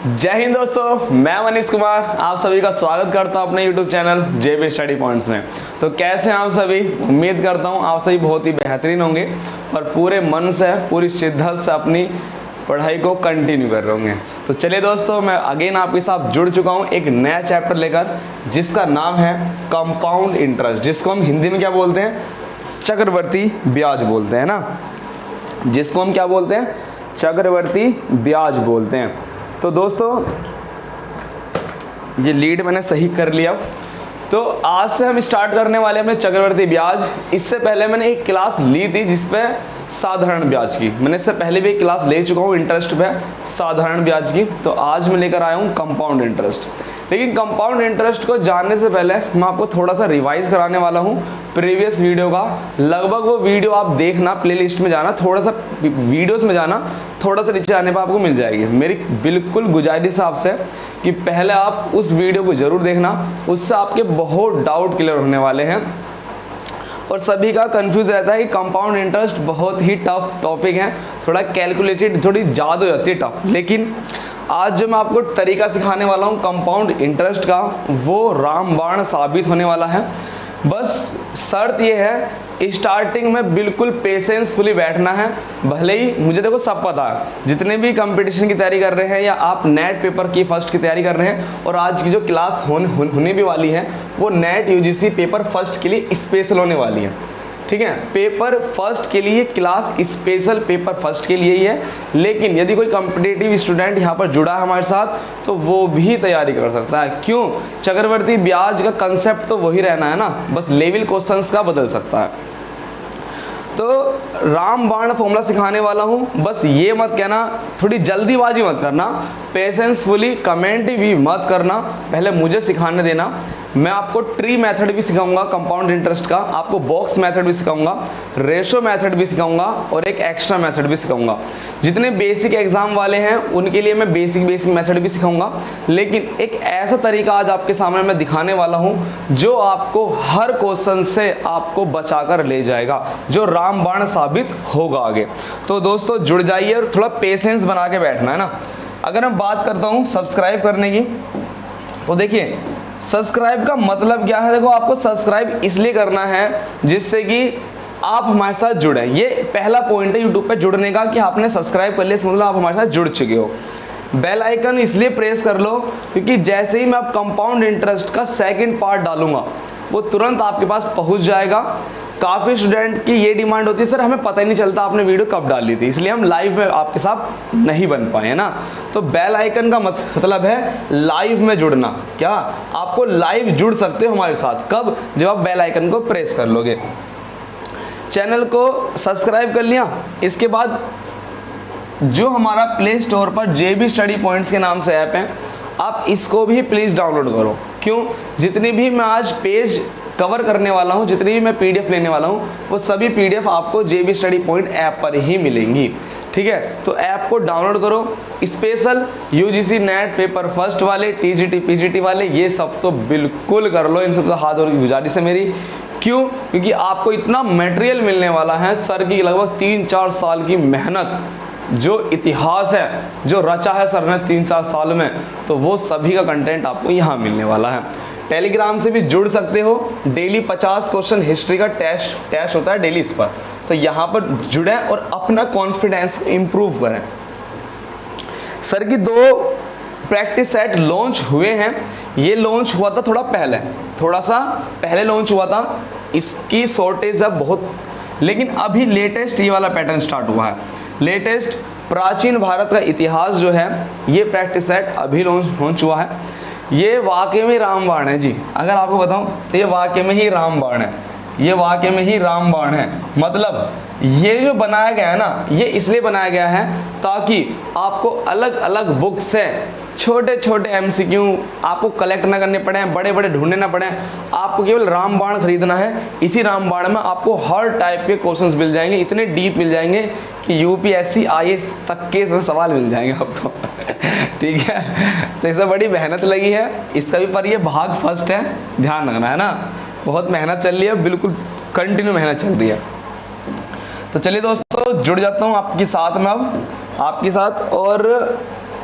जय हिंद दोस्तों, मैं मनीष कुमार आप सभी का स्वागत करता हूं अपने YouTube channel JB study points में। तो कैसे हैं आप सभी? उम्मीद करता हूं आप सभी बहुत ही बेहतरीन होंगे और पूरे मन से पूरी शिद्दत से अपनी पढ़ाई को कंटिन्यू कर रहे होंगे। तो चलिए दोस्तों, मैं अगेन आपके साथ जुड़ चुका हूं एक नया चैप्टर लेकर, जिसका नाम है कंपाउंड इंटरेस्ट, जिसको हम हिंदी में क्या बोलते हैं? चक्रवर्ती ब्याज बोलते हैं ना, जिसको हम क्या बोलते हैं? चक्रवर्ती ब्याज बोलते हैं। तो दोस्तों ये लीड मैंने सही कर लिया। तो आज से हम स्टार्ट करने वाले हैं अपने चक्रवर्ती ब्याज। इससे पहले मैंने एक क्लास ली थी जिसपे साधारण ब्याज की, मैंने इससे पहले भी एक क्लास ले चुका हूँ इंटरेस्ट पे साधारण ब्याज की। तो आज मैं लेकर आया हूँ कंपाउंड इंटरेस्ट। लेकिन कंपाउंड इंटरेस्ट को जानने से पहले मैं आपको थोड़ा सा रिवाइज कराने वाला हूँ प्रीवियस वीडियो का। लगभग वो वीडियो आप देखना, प्लेलिस्ट में जाना, थोड़ा सा वीडियोस में जाना, थोड़ा सा नीचे आने पर आपको मिल जाएगी। मेरी बिल्कुल गुजारिश है आपसे कि पहले आप उस वीडियो को जरूर देखना, उससे आपके बहुत डाउट क्लियर होने वाले हैं। और सभी का कंफ्यूज रहता है कि कंपाउंड इंटरेस्ट बहुत ही टफ टॉपिक है, थोड़ा कैलकुलेटेड, थोड़ी ज़्यादा हो जाती है टफ। लेकिन आज जो मैं आपको तरीका सिखाने वाला हूँ कंपाउंड इंटरेस्ट का, वो रामबाण साबित होने वाला है। बस शर्त ये है, स्टार्टिंग में बिल्कुल पेशेंसफुली बैठना है। भले ही मुझे देखो सब पता है, जितने भी कंपटीशन की तैयारी कर रहे हैं या आप नेट पेपर की फर्स्ट की तैयारी कर रहे हैं, और आज की जो क्लास होने भी वाली है वो नेट यूजीसी पेपर फर्स्ट के लिए स्पेशल होने वाली है। ठीक है, पेपर फर्स्ट के लिए क्लास स्पेशल पेपर फर्स्ट के लिए ही है। लेकिन यदि कोई कॉम्पिटिटिव स्टूडेंट यहाँ पर जुड़ा है हमारे साथ तो वो भी तैयारी कर सकता है। क्यों? चक्रवर्ती ब्याज का कंसेप्ट तो वही रहना है ना, बस लेवल क्वेश्चंस का बदल सकता है। तो रामबाण फॉर्मूला सिखाने वाला हूँ, बस ये मत कहना, थोड़ी जल्दीबाजी मत करना, पेशेंसफुली कमेंट भी मत करना, पहले मुझे सिखाने देना। मैं आपको ट्री मेथड भी सिखाऊंगा कंपाउंड इंटरेस्ट का, आपको बॉक्स मेथड भी सिखाऊंगा, रेशो मेथड भी सिखाऊंगा और एक एक्स्ट्रा मेथड भी सिखाऊंगा। जितने बेसिक एग्जाम वाले हैं उनके लिए मैं बेसिक मेथड भी सिखाऊंगा। लेकिन एक ऐसा तरीका आज आपके सामने मैं दिखाने वाला हूँ जो आपको हर क्वेश्चन से आपको बचाकर ले जाएगा, जो रामबाण साबित होगा आगे। तो दोस्तों जुड़ जाइए और थोड़ा पेशेंस बना के बैठना है ना। अगर मैं बात करता हूँ सब्सक्राइब करने की, तो देखिए सब्सक्राइब का मतलब क्या है? देखो, आपको सब्सक्राइब इसलिए करना है जिससे कि आप हमारे साथ जुड़े। ये पहला पॉइंट है यूट्यूब पे जुड़ने का कि आपने सब्सक्राइब कर लिया, इसका मतलब आप हमारे साथ जुड़ चुके हो। बेल आइकन इसलिए प्रेस कर लो क्योंकि जैसे ही मैं आप कंपाउंड इंटरेस्ट का सेकंड पार्ट डालूंगा वो तुरंत आपके पास पहुंच जाएगा। काफ़ी स्टूडेंट की ये डिमांड होती है, सर हमें पता ही नहीं चलता आपने वीडियो कब डाली थी, इसलिए हम लाइव में आपके साथ नहीं बन पाए, है ना। तो बेल आइकन का मतलब है लाइव में जुड़ना। क्या आपको लाइव जुड़ सकते हो हमारे साथ? कब? जब आप बेल आइकन को प्रेस कर लोगे। चैनल को सब्सक्राइब कर लिया, इसके बाद जो हमारा प्ले स्टोर पर JB स्टडी पॉइंट्स के नाम से ऐप है, आप इसको भी प्लीज़ डाउनलोड करो। क्यों? जितनी भी मैं आज पेज कवर करने वाला हूँ, जितनी भी मैं PDF लेने वाला हूँ, वो सभी PDF आपको JB स्टडी पॉइंट ऐप पर ही मिलेंगी। ठीक है, तो ऐप को डाउनलोड करो। Special UGC net paper first वाले, TGT PGT वाले, ये सब तो बिल्कुल कर लो, इन सब तो हाथ जोड़ की गुजारिश है मेरी। क्यों? क्योंकि आपको इतना मटेरियल मिलने वाला है, सर की लगभग 3-4 साल की मेहनत, जो इतिहास है जो रचा है सर ने 3-4 साल में, तो वो सभी का कंटेंट आपको यहाँ मिलने वाला है। टेलीग्राम से भी जुड़ सकते हो, डेली 50 क्वेश्चन हिस्ट्री का टेस्ट होता है डेली इस पर, तो यहाँ पर जुड़ें और अपना कॉन्फिडेंस इंप्रूव करें। सर की 2 प्रैक्टिस सेट लॉन्च हुए हैं। ये लॉन्च हुआ था थोड़ा सा पहले लॉन्च हुआ था, इसकी शॉर्टेज है बहुत, लेकिन अभी लेटेस्ट ये वाला पैटर्न स्टार्ट हुआ है। लेटेस्ट प्राचीन भारत का इतिहास जो है, ये प्रैक्टिस सेट अभी लॉन्च हुआ है। ये वाकई में रामबाण है जी, अगर आपको बताऊं तो ये वाकई में ही रामबाण है, ये वाकई में ही रामबाण है। मतलब ये जो बनाया गया है ना, ये इसलिए बनाया गया है ताकि आपको अलग अलग बुक से छोटे छोटे MCQ आपको कलेक्ट ना करने पड़े, बड़े बड़े ढूंढने ना पड़े। आपको केवल रामबाण खरीदना है। इसी रामबाण में आपको हर टाइप के क्वेश्चंस मिल जाएंगे, इतने डीप मिल जाएंगे कि UPSC IAS तक के सवाल मिल जाएंगे आपको। ठीक है, तो इससे बड़ी मेहनत लगी है इसका भी, पर ये भाग फर्स्ट है, ध्यान रखना है ना। बहुत मेहनत चल रही है, बिल्कुल कंटिन्यू मेहनत चल रही है। तो चलिए दोस्तों जुड़ जाता हूँ आपके साथ में, अब आपके साथ, और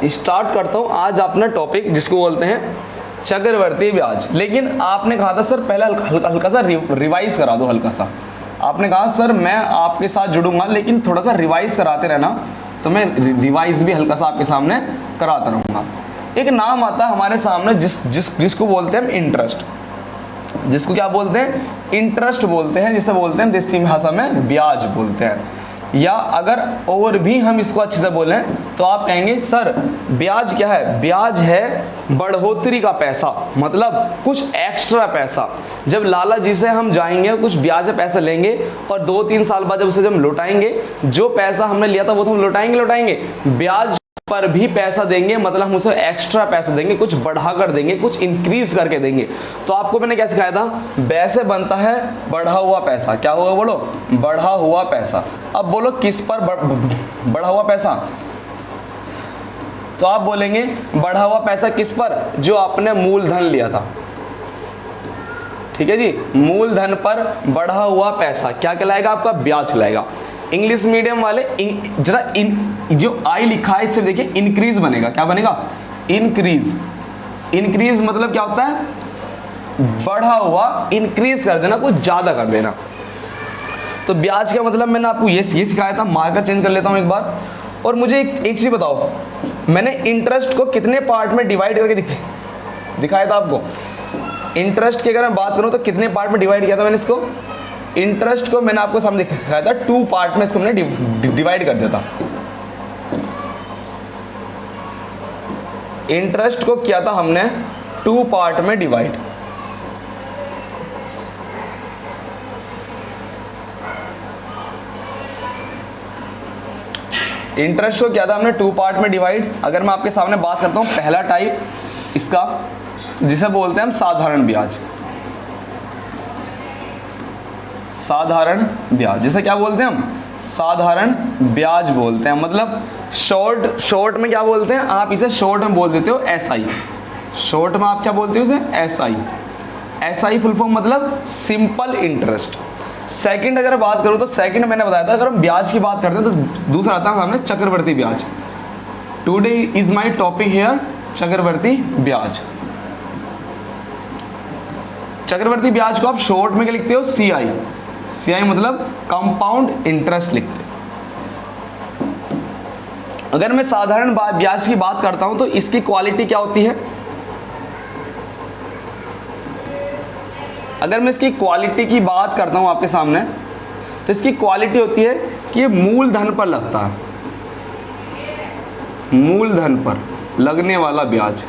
स्टार्ट करता हूँ आज अपना टॉपिक जिसको बोलते हैं चक्रवर्ती ब्याज। लेकिन आपने कहा था सर पहले हल्का सा रिवाइज करा दो, हल्का सा। आपने कहा सर मैं आपके साथ जुड़ूंगा लेकिन थोड़ा सा रिवाइज कराते रहना, तो मैं रिवाइज भी हल्का सा आपके सामने कराता रहूँगा। एक नाम आता है हमारे सामने जिसको बोलते हैं इंटरेस्ट। जिसको क्या बोलते हैं? इंटरेस्ट बोलते हैं, जिसे बोलते हैं देसी भाषा में ब्याज बोलते हैं। या अगर और भी हम इसको अच्छे से बोलें तो आप कहेंगे सर ब्याज क्या है? ब्याज है बढ़ोतरी का पैसा, मतलब कुछ एक्स्ट्रा पैसा। जब लाला जी से हम जाएंगे कुछ ब्याज पे पैसे लेंगे और 2-3 साल बाद जब उसे जब लौटाएंगे, जो पैसा हमने लिया था वो तो हम लौटाएंगे, ब्याज पर भी पैसा देंगे, मतलब हम उसे एक्स्ट्रा पैसा देंगे, कुछ बढ़ा कर देंगे, कुछ इंक्रीज करके देंगे। तो आपको मैंने क्या सिखाया था? वैसे बनता है बढ़ा हुआ पैसा। क्या होगा बोलो? बढ़ा हुआ पैसा। अब बोलो किस पर बढ़ा हुआ पैसा? तो आप बोलेंगे बढ़ा हुआ पैसा किस पर? जो आपने मूलधन लिया था। ठीक है जी, मूलधन पर बढ़ा हुआ पैसा क्या कहलाएगा? आपका ब्याज कहलाएगा। इंग्लिश मीडियम वाले जरा जो आई लिखा है इससे देखिए इंक्रीज बनेगा। क्या बनेगा? इंक्रीज। इंक्रीज मतलब क्या होता है? बढ़ा हुआ, इंक्रीज कर देना, कुछ ज्यादा कर देना। तो ब्याज का मतलब मैंने आपको ये सिखाया था। मार्कर चेंज कर लेता हूं एक बार। और मुझे एक चीज बताओ, मैंने इंटरेस्ट को कितने पार्ट में डिवाइड करके दिखाया था आपको? इंटरेस्ट की अगर मैं बात करूं तो कितने पार्ट में डिवाइड किया था मैंने इसको? इंटरेस्ट को मैंने आपको सामने दिखाया था 2 पार्ट में इसको हमने डिवाइड कर दिया था। इंटरेस्ट को किया था हमने 2 पार्ट में डिवाइड। इंटरेस्ट को किया था हमने 2 पार्ट में डिवाइड। अगर मैं आपके सामने बात करता हूं पहला टाइप इसका, जिसे बोलते हैं हम साधारण ब्याज। साधारण ब्याज, जिसे क्या बोलते हैं हम? साधारण ब्याज बोलते हैं। मतलब शॉर्ट में क्या बोलते हैं? आप इसे शॉर्ट में बोल देते हो SI। शॉर्ट में आप क्या बोलते हो इसे? SI। SI फुल फॉर्म मतलब सिंपल इंटरेस्ट। सेकंड अगर बात करूं तो सेकंड मैंने बताया था अगर हम ब्याज की बात करते हैं तो दूसरा आता है सामने चक्रवर्ती ब्याज। Today is my topic here चक्रवर्ती ब्याज। चक्रवर्ती ब्याज को आप शॉर्ट में क्या लिखते हो? CI। CI मतलब कंपाउंड इंटरेस्ट लिखते हैं। अगर मैं साधारण ब्याज की बात करता हूं तो इसकी क्वालिटी क्या होती है? अगर मैं इसकी क्वालिटी की बात करता हूं आपके सामने तो इसकी क्वालिटी होती है कि ये मूलधन पर लगता है। मूलधन पर लगने वाला ब्याज।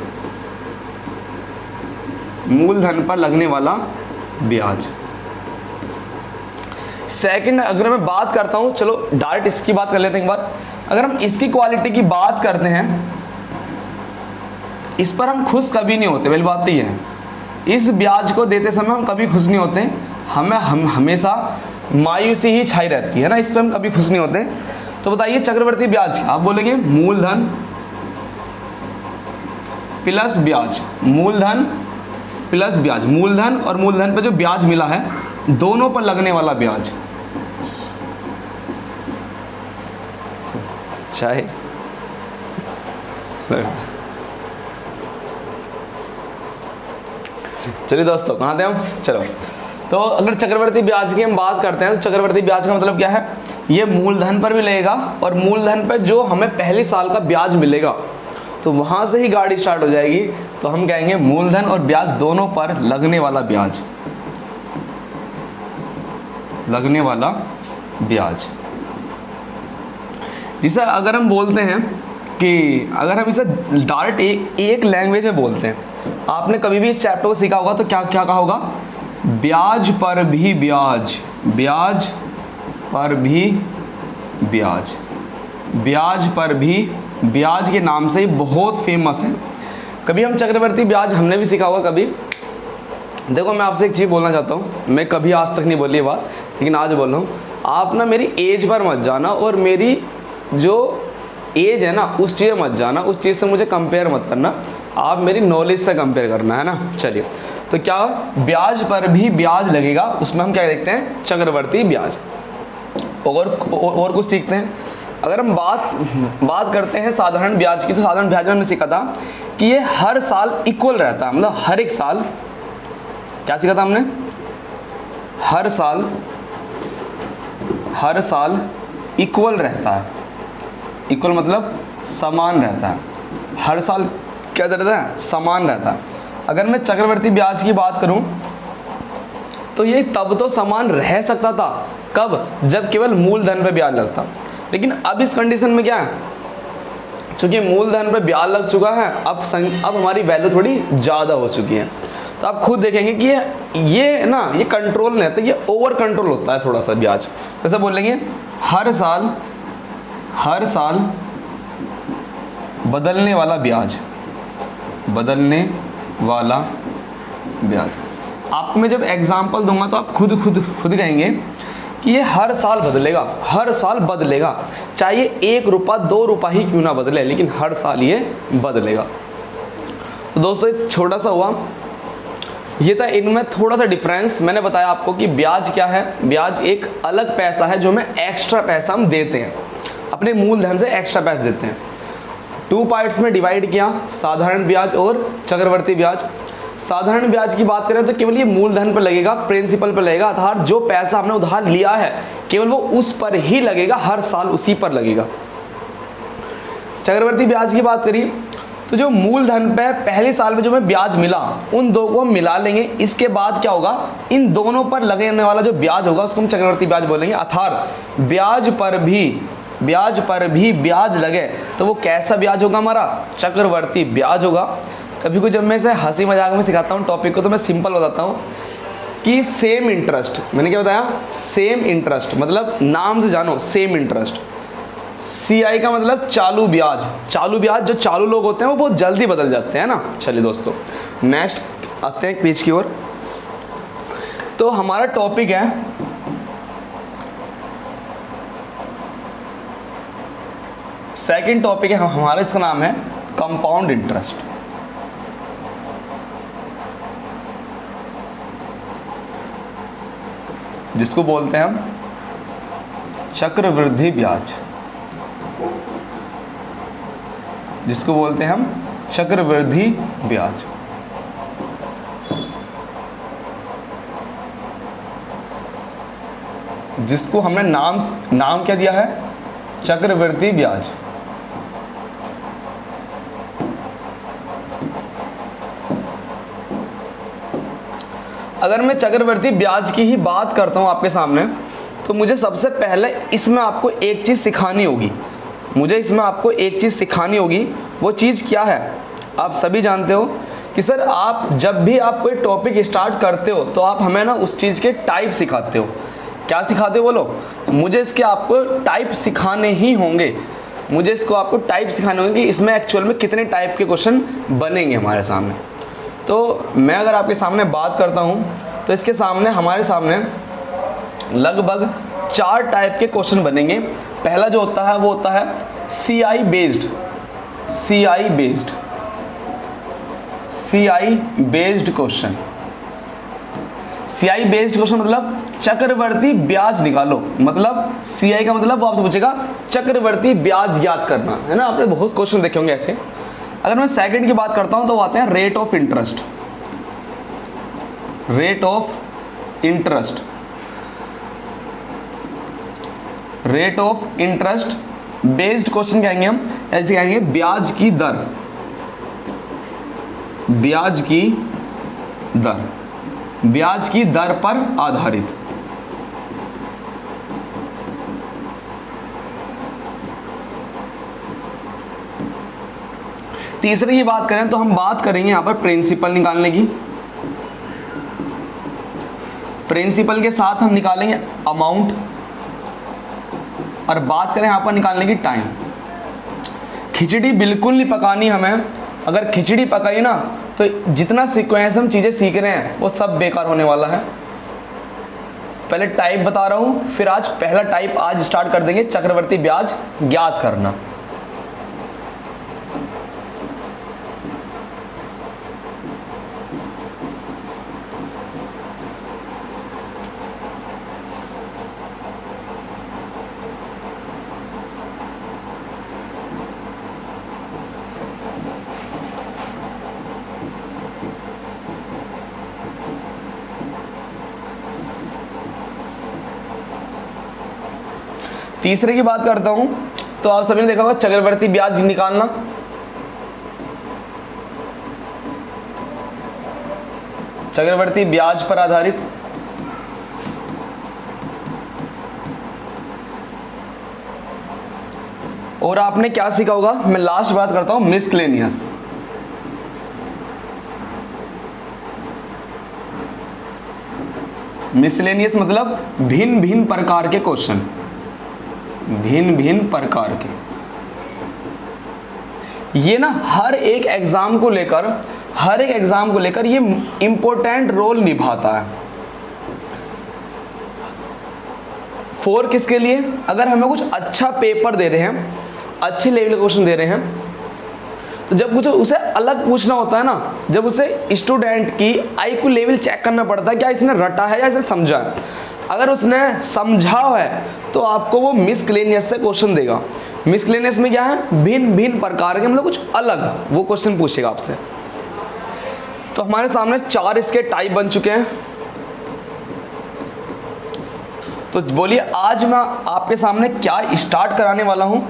मूलधन पर लगने वाला ब्याज। सेकंड अगर मैं बात करता हूं, चलो डायरेक्ट इसकी बात कर लेते हैं एक बार। अगर हम इसकी क्वालिटी की बात करते हैं, इस पर हम खुश कभी नहीं होते। पहली बात तो ये है, इस ब्याज को देते समय हम कभी खुश नहीं होते। हम हमेशा मायूसी ही छाई रहती है ना, इस पर हम कभी खुश नहीं होते। तो बताइए चक्रवर्ती ब्याज, आप बोलेंगे मूलधन प्लस ब्याज। मूलधन प्लस ब्याज, मूलधन और मूलधन पे जो ब्याज मिला है दोनों पर लगने वाला ब्याज। चाहे चलिए दोस्तों कहाँ थे हम? चलो, तो अगर चक्रवर्ती ब्याज की हम बात करते हैं तो चक्रवर्ती ब्याज का मतलब क्या है? ये मूलधन पर भी लगेगा और मूलधन पर जो हमें पहले साल का ब्याज मिलेगा तो वहां से ही गाड़ी स्टार्ट हो जाएगी। तो हम कहेंगे मूलधन और ब्याज दोनों पर लगने वाला ब्याज। लगने वाला ब्याज, जिसे अगर हम बोलते हैं कि अगर हम इसे डायरेक्ट एक लैंग्वेज में बोलते हैं, आपने कभी भी इस चैप्टर को सीखा होगा तो क्या क्या कहा होगा? ब्याज पर भी ब्याज, ब्याज पर भी ब्याज, ब्याज पर भी ब्याज के नाम से ही बहुत फेमस है। कभी हम चक्रवर्ती ब्याज हमने भी सीखा होगा कभी। देखो मैं आपसे एक चीज़ बोलना चाहता हूँ, मैं कभी आज तक नहीं बोली ये बात लेकिन आज बोल रहा हूँ। आप ना मेरी एज पर मत जाना और मेरी जो एज है ना उस चीज़ मत जाना, उस चीज़ से मुझे कंपेयर मत करना, आप मेरी नॉलेज से कंपेयर करना है ना। चलिए, तो क्या ब्याज पर भी ब्याज लगेगा, उसमें हम क्या देखते हैं? चक्रवर्ती ब्याज। और कुछ सीखते हैं। अगर हम बात करते हैं साधारण ब्याज की, तो साधारण ब्याज में हमने सीखा था कि ये हर साल इक्वल रहता है, मतलब हर एक साल, क्या सीखा था हमने, हर साल इक्वल रहता है। इक्वल मतलब समान रहता है, हर साल क्या रहता है, समान रहता है। अगर मैं चक्रवर्ती ब्याज की बात करूं तो ये तब तो समान रह सकता था, कब, जब केवल मूलधन पे ब्याज लगता, लेकिन अब इस कंडीशन में क्या है, चूंकि मूलधन पे ब्याज लग चुका है, अब हमारी वैल्यू थोड़ी ज़्यादा हो चुकी है। तो आप खुद देखेंगे कि ये ना, ये कंट्रोल नहीं रहता, ये ओवर कंट्रोल होता है थोड़ा सा ब्याज। तो ऐसा बोलेंगे हर साल बदलने वाला ब्याज, आपको मैं जब एग्जाम्पल दूंगा तो आप खुद कहेंगे कि ये हर साल बदलेगा, चाहे 1 रुपया 2 रुपया ही क्यों ना बदले, लेकिन हर साल ये बदलेगा। तो दोस्तों ये छोटा सा हुआ, ये था इनमें थोड़ा सा डिफरेंस। मैंने बताया आपको कि ब्याज क्या है, ब्याज एक अलग पैसा है जो हमें एक्स्ट्रा पैसा हम देते हैं, अपने मूलधन से एक्स्ट्रा पैसे देते हैं। 2 पार्ट्स में डिवाइड किया, साधारण ब्याज और चक्रवर्ती ब्याज। साधारण ब्याज की बात करें तो केवल ये मूलधन पर लगेगा, प्रिंसिपल पर लगेगा, अर्थात जो पैसा हमने उधार लिया है केवल वो उस पर ही लगेगा, हर साल उसी पर लगेगा। चक्रवर्ती ब्याज की बात करिए तो जो मूलधन पे पहले साल में जो हमें ब्याज मिला, उन दो को हम मिला लेंगे, इसके बाद क्या होगा, इन दोनों पर लगने वाला जो ब्याज होगा उसको हम चक्रवर्ती ब्याज बोलेंगे। अर्थात ब्याज पर भी ब्याज लगे तो वो कैसा ब्याज होगा, हमारा चक्रवर्ती ब्याज होगा। कभी कुछ जब मैं इसे हंसी मजाक में सिखाता हूँ टॉपिक को, तो मैं सिंपल बताता हूँ कि सेम इंटरेस्ट, मैंने क्या बताया, सेम इंटरेस्ट मतलब नाम से जानो, सेम इंटरेस्ट। CI का मतलब चालू ब्याज, जो चालू लोग होते हैं वो बहुत जल्दी बदल जाते हैं ना। चलिए दोस्तों नेक्स्ट आते हैं पेज की ओर। तो हमारा टॉपिक है सेकंड टॉपिक है हमारा, इसका नाम है कंपाउंड इंटरेस्ट। जिसको बोलते हैं हम चक्रवृद्धि ब्याज, जिसको बोलते हैं हम चक्रवृद्धि ब्याज। जिसको हमने नाम क्या दिया है, चक्रवृद्धि ब्याज। अगर मैं चक्रवृद्धि ब्याज की ही बात करता हूं आपके सामने, तो मुझे सबसे पहले इसमें आपको एक चीज़ सिखानी होगी। वो चीज़ क्या है, आप सभी जानते हो कि सर आप जब भी आप कोई टॉपिक स्टार्ट करते हो तो आप हमें ना उस चीज़ के टाइप सिखाते हो। क्या सिखाते हो बोलो, मुझे इसके आपको टाइप सिखाने ही होंगे। कि इसमें एक्चुअल में कितने टाइप के क्वेश्चन बनेंगे हमारे सामने। तो मैं अगर आपके सामने बात करता हूं तो इसके सामने हमारे सामने लगभग 4 टाइप के क्वेश्चन बनेंगे। पहला जो होता है वो होता है CI based question. CI based question मतलब चक्रवर्ती ब्याज निकालो, मतलब CI का मतलब वो आपसे पूछेगा चक्रवर्ती ब्याज ज्ञात करना, है ना। आपने बहुत क्वेश्चन देखे होंगे ऐसे। अगर मैं सेकंड की बात करता हूं तो वो आते हैं rate of interest based question कहेंगे हम। ऐसे कहेंगे ब्याज की दर पर आधारित। तीसरे की बात करें तो हम बात करेंगे यहां पर प्रिंसिपल निकालने की। प्रिंसिपल के साथ हम निकालेंगे अमाउंट, और बात करें यहां पर निकालने की टाइम। खिचड़ी बिल्कुल नहीं पकानी हमें, अगर खिचड़ी पकाई ना तो जितना सीक्वेंस हम चीजें सीख रहे हैं वो सब बेकार होने वाला है। पहले टाइप बता रहा हूं, फिर आज पहला टाइप आज स्टार्ट कर देंगे, चक्रवर्ती ब्याज ज्ञात करना। तीसरे की बात करता हूं तो आप सभी ने देखा होगा चक्रवर्ती ब्याज निकालना। चक्रवर्ती ब्याज पर आधारित। और आपने क्या सीखा होगा, मैं लास्ट बात करता हूं, मिसक्लेनियस। मिसलेनियस मतलब भिन्न भिन्न प्रकार के क्वेश्चन, भिन्न भिन्न प्रकार के। ये ना हर एक एग्जाम को लेकर ये इंपॉर्टेंट रोल निभाता है। 4 किसके लिए, अगर हमें कुछ अच्छा पेपर दे रहे हैं, अच्छे लेवल के क्वेश्चन दे रहे हैं, तो जब कुछ उसे अलग पूछना होता है ना, जब उसे स्टूडेंट की IQ लेवल चेक करना पड़ता है, क्या इसने रटा है या इसने समझा है। अगर उसने समझा है तो आपको वो मिसक्लेनियस से क्वेश्चन देगा। मिसक्लेनियस में क्या है, भिन्न भिन्न प्रकार के, मतलब कुछ अलग वो क्वेश्चन पूछेगा आपसे। तो हमारे सामने 4 इसके टाइप बन चुके हैं। तो बोलिए आज मैं आपके सामने क्या स्टार्ट कराने वाला हूं।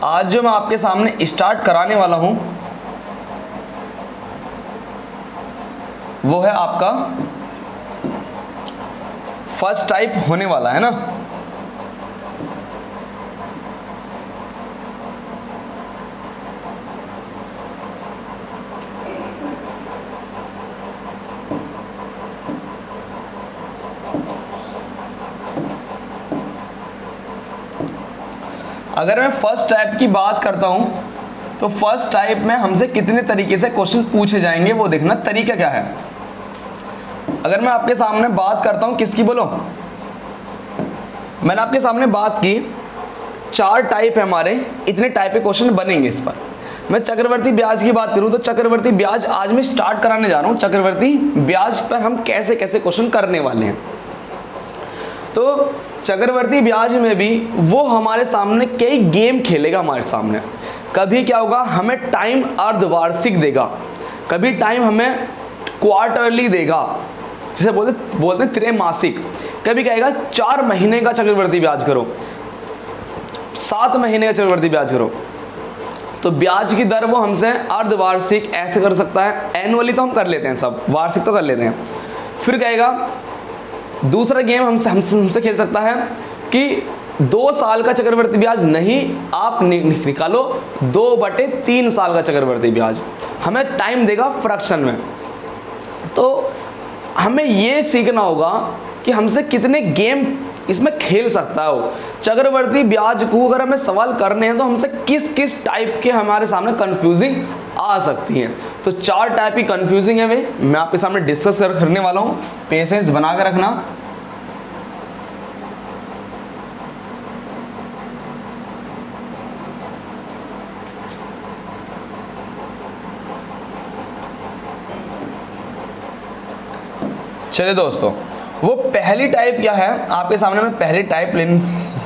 आज जो मैं आपके सामने स्टार्ट कराने वाला हूं वो है आपका फर्स्ट टाइप होने वाला है ना। अगर मैं फर्स्ट टाइप की बात करता हूं तो फर्स्ट टाइप में हमसे कितने तरीके से क्वेश्चन पूछे जाएंगे वो देखना तरीका क्या है। अगर मैं आपके सामने बात करता हूं किसकी, बोलो, मैंने आपके सामने बात की 4 टाइप है हमारे, इतने टाइप के क्वेश्चन बनेंगे इस पर। मैं चक्रवर्ती ब्याज की बात करूं तो चक्रवर्ती ब्याज आज मैं स्टार्ट कराने जा रहा हूं। चक्रवर्ती ब्याज पर हम कैसे कैसे क्वेश्चन करने वाले हैं। तो चक्रवर्ती ब्याज में भी वो हमारे सामने कई गेम खेलेगा हमारे सामने। कभी क्या होगा, हमें टाइम अर्धवार्षिक देगा, कभी टाइम हमें क्वार्टरली देगा, जिसे बोलते हैं त्रैमासिक। कभी कहेगा 4 महीने का चक्रवर्ती ब्याज करो, 7 महीने का चक्रवर्ती ब्याज करो। तो ब्याज की दर वो हमसे अर्धवार्षिक ऐसे कर सकता है, एनुअली तो हम कर लेते हैं सब, वार्षिक तो कर लेते हैं। फिर कहेगा दूसरा गेम हमसे खेल सकता है कि 2 साल का चक्रवर्ती ब्याज नहीं, आप निकालो 2/3 साल का चक्रवर्ती ब्याज, हमें टाइम देगा फ्रैक्शन में। तो हमें ये सीखना होगा कि हमसे कितने गेम इसमें खेल सकता है वो। चक्रवर्ती ब्याज को अगर हमें सवाल करने हैं तो हमसे किस किस टाइप के हमारे सामने कंफ्यूजिंग आ सकती हैं। तो 4 टाइप की कंफ्यूजिंग है वे मैं आपके सामने डिस्कस करने वाला हूँ, पेशेंस बना कर रखना। चलिए दोस्तों, वो पहली टाइप क्या है आपके सामने मैं पहली टाइप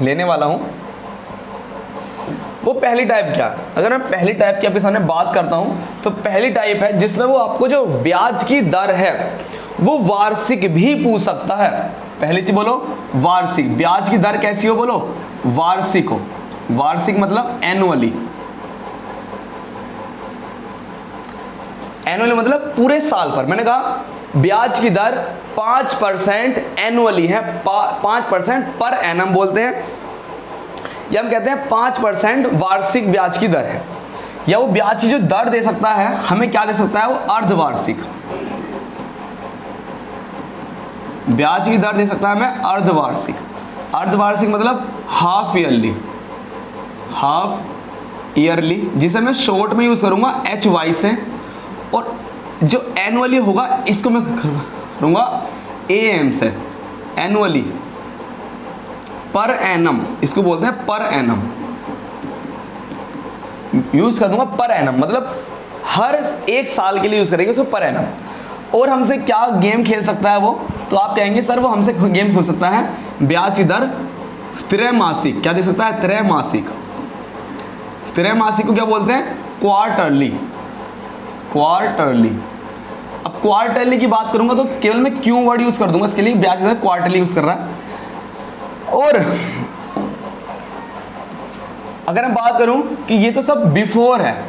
लेने वाला हूं। वो पहली टाइप क्या है, अगर मैं पहली टाइप की आपके सामने बात करता हूं तो पहली टाइप है जिसमें वो आपको जो ब्याज की दर है वो वार्षिक भी पूछ सकता है। पहली चीज बोलो वार्षिक, ब्याज की दर कैसी हो, बोलो वार्षिक हो। वार्षिक मतलब एनुअली, एनुअली मतलब पूरे साल पर। मैंने कहा ब्याज की दर 5% एनुअली है, 5% पर एनम बोलते हैं, या हम कहते हैं 5% वार्षिक ब्याज की दर है। या वो ब्याज की जो दर दे सकता है हमें क्या दे सकता है, वो अर्धवार्षिक ब्याज की दर दे सकता है हमें अर्धवार्षिक। अर्धवार्षिक मतलब हाफ ईयरली, जिसे मैं शॉर्ट में यूज करूंगा HY से, और जो एनुअली होगा इसको मैं करूंगा AM से, एनुअली पर एनम, इसको बोलते हैं पर एनम, यूज कर दूंगा पर एनम, मतलब हर 1 साल के लिए यूज करेंगे उसको पर एनम। और हमसे क्या गेम खेल सकता है वो, तो आप कहेंगे सर वो हमसे गेम खेल सकता है ब्याज की दर त्रैमासिक। क्या दे सकता है, त्रैमासिक। त्रैमासिक को क्या बोलते हैं, क्वार्टरली। अब क्वार्टरली की बात करूंगा तो केवल मैं क्यों वर्ड यूज कर दूंगा इसके लिए, ब्याज की दर क्वार्टरली यूज कर रहा है। और अगर मैं बात करूं कि ये तो सब बिफोर है,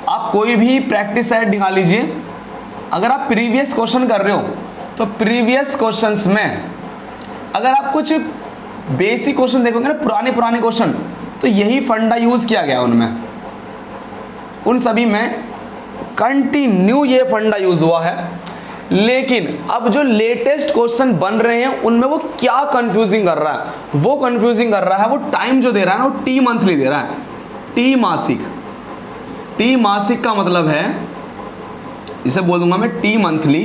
आप कोई भी प्रैक्टिस सेट दिखा लीजिए, अगर आप प्रीवियस क्वेश्चन कर रहे हो तो प्रीवियस क्वेश्चंस में अगर आप कुछ बेसिक क्वेश्चन देखोगे ना, पुराने क्वेश्चन, तो यही फंडा यूज किया गया उनमें, उन सभी में कंटिन्यू ये फंडा यूज हुआ है। लेकिन अब जो लेटेस्ट क्वेश्चन बन रहे हैं उनमें वो क्या कंफ्यूजिंग कर रहा है, वो कंफ्यूजिंग कर रहा है, वो टाइम जो दे रहा है ना वो टी मंथली दे रहा है, टी मासिक। टी मासिक का मतलब है, इसे बोल दूंगा मैं टी मंथली।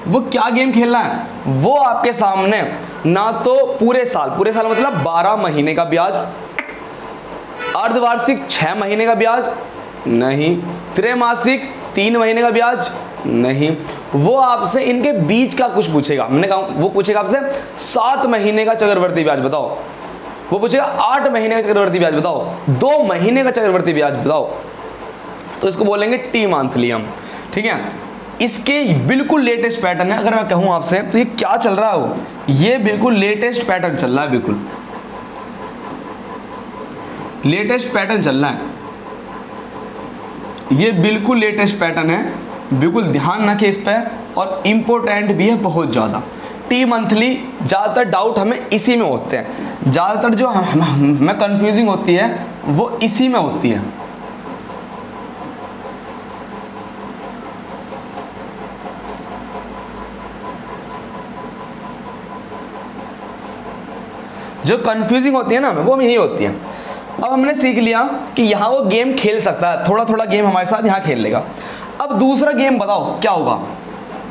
वो क्या गेम खेल रहा है, वो आपके सामने ना तो पूरे साल मतलब 12 महीने का ब्याज, अर्धवार्षिक 6 महीने का ब्याज नहीं, त्रैमासिक 3 महीने का ब्याज नहीं, वो आपसे इनके बीच का कुछ पूछेगा। मैंने कहा वो पूछेगा आपसे 7 महीने का चक्रवर्ती ब्याज बताओ, वो पूछेगा 8 महीने का चक्रवर्ती ब्याज बताओ, 2 महीने का चक्रवर्ती ब्याज बताओ, तो इसको बोलेंगे टी मंथली हम। ठीक है, इसके बिल्कुल लेटेस्ट पैटर्न है। अगर मैं कहूं आपसे तो ये क्या चल रहा हो, ये बिल्कुल लेटेस्ट पैटर्न चल रहा है, बिल्कुल लेटेस्ट पैटर्न चल रहा है, ये बिल्कुल लेटेस्ट पैटर्न है, बिल्कुल ध्यान रखें इस पर, और इम्पोर्टेंट भी है बहुत ज़्यादा। टी मंथली ज़्यादातर डाउट हमें इसी में होते हैं, ज़्यादातर जो हमें कंफ्यूजिंग होती है वो इसी में होती है। जो कंफ्यूजिंग होती है ना वो यही होती है। अब हमने सीख लिया कि यहाँ वो गेम खेल सकता है, थोड़ा थोड़ा गेम हमारे साथ यहाँ खेल लेगा। अब दूसरा गेम बताओ क्या होगा,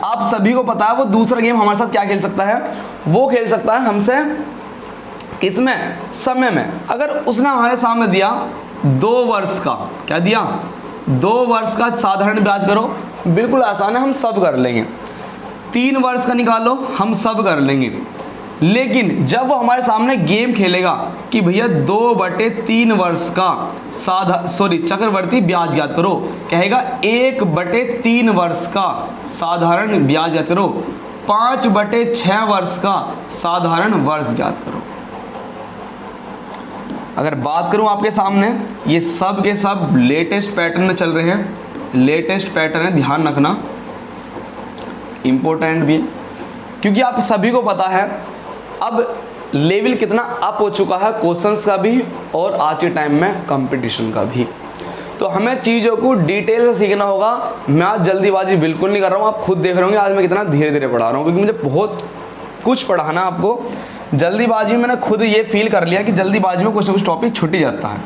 आप सभी को पता है वो दूसरा गेम हमारे साथ क्या खेल सकता है, वो खेल सकता है हमसे किसमें, समय में। अगर उसने हमारे सामने दिया 2 वर्ष का, क्या दिया, 2 वर्ष का साधारण ब्याज करो, बिल्कुल आसान है, हम सब कर लेंगे। 3 वर्ष का निकालो, हम सब कर लेंगे। लेकिन जब वो हमारे सामने गेम खेलेगा कि भैया 2/3 वर्ष का चक्रवर्ती ब्याज याद करो, कहेगा 1/3 वर्ष का साधारण ब्याज याद करो, 5/6 वर्ष का साधारण वर्ष याद करो। अगर बात करूं आपके सामने, ये सब के सब लेटेस्ट पैटर्न में चल रहे हैं, लेटेस्ट पैटर्न है, ध्यान रखना, इंपॉर्टेंट भी, क्योंकि आप सभी को पता है अब लेवल कितना अप हो चुका है क्वेश्चंस का भी और आज के टाइम में कंपटीशन का भी। तो हमें चीज़ों को डिटेल से सीखना होगा। मैं आज जल्दीबाजी बिल्कुल नहीं कर रहा हूँ, आप खुद देख रहे होंगे आज मैं कितना धीरे धीरे पढ़ा रहा हूँ, क्योंकि मुझे बहुत कुछ पढ़ाना है आपको। जल्दीबाजी मैंने खुद ये फील कर लिया कि जल्दीबाजी में कुछ ना कुछ टॉपिक छूट ही जाता है।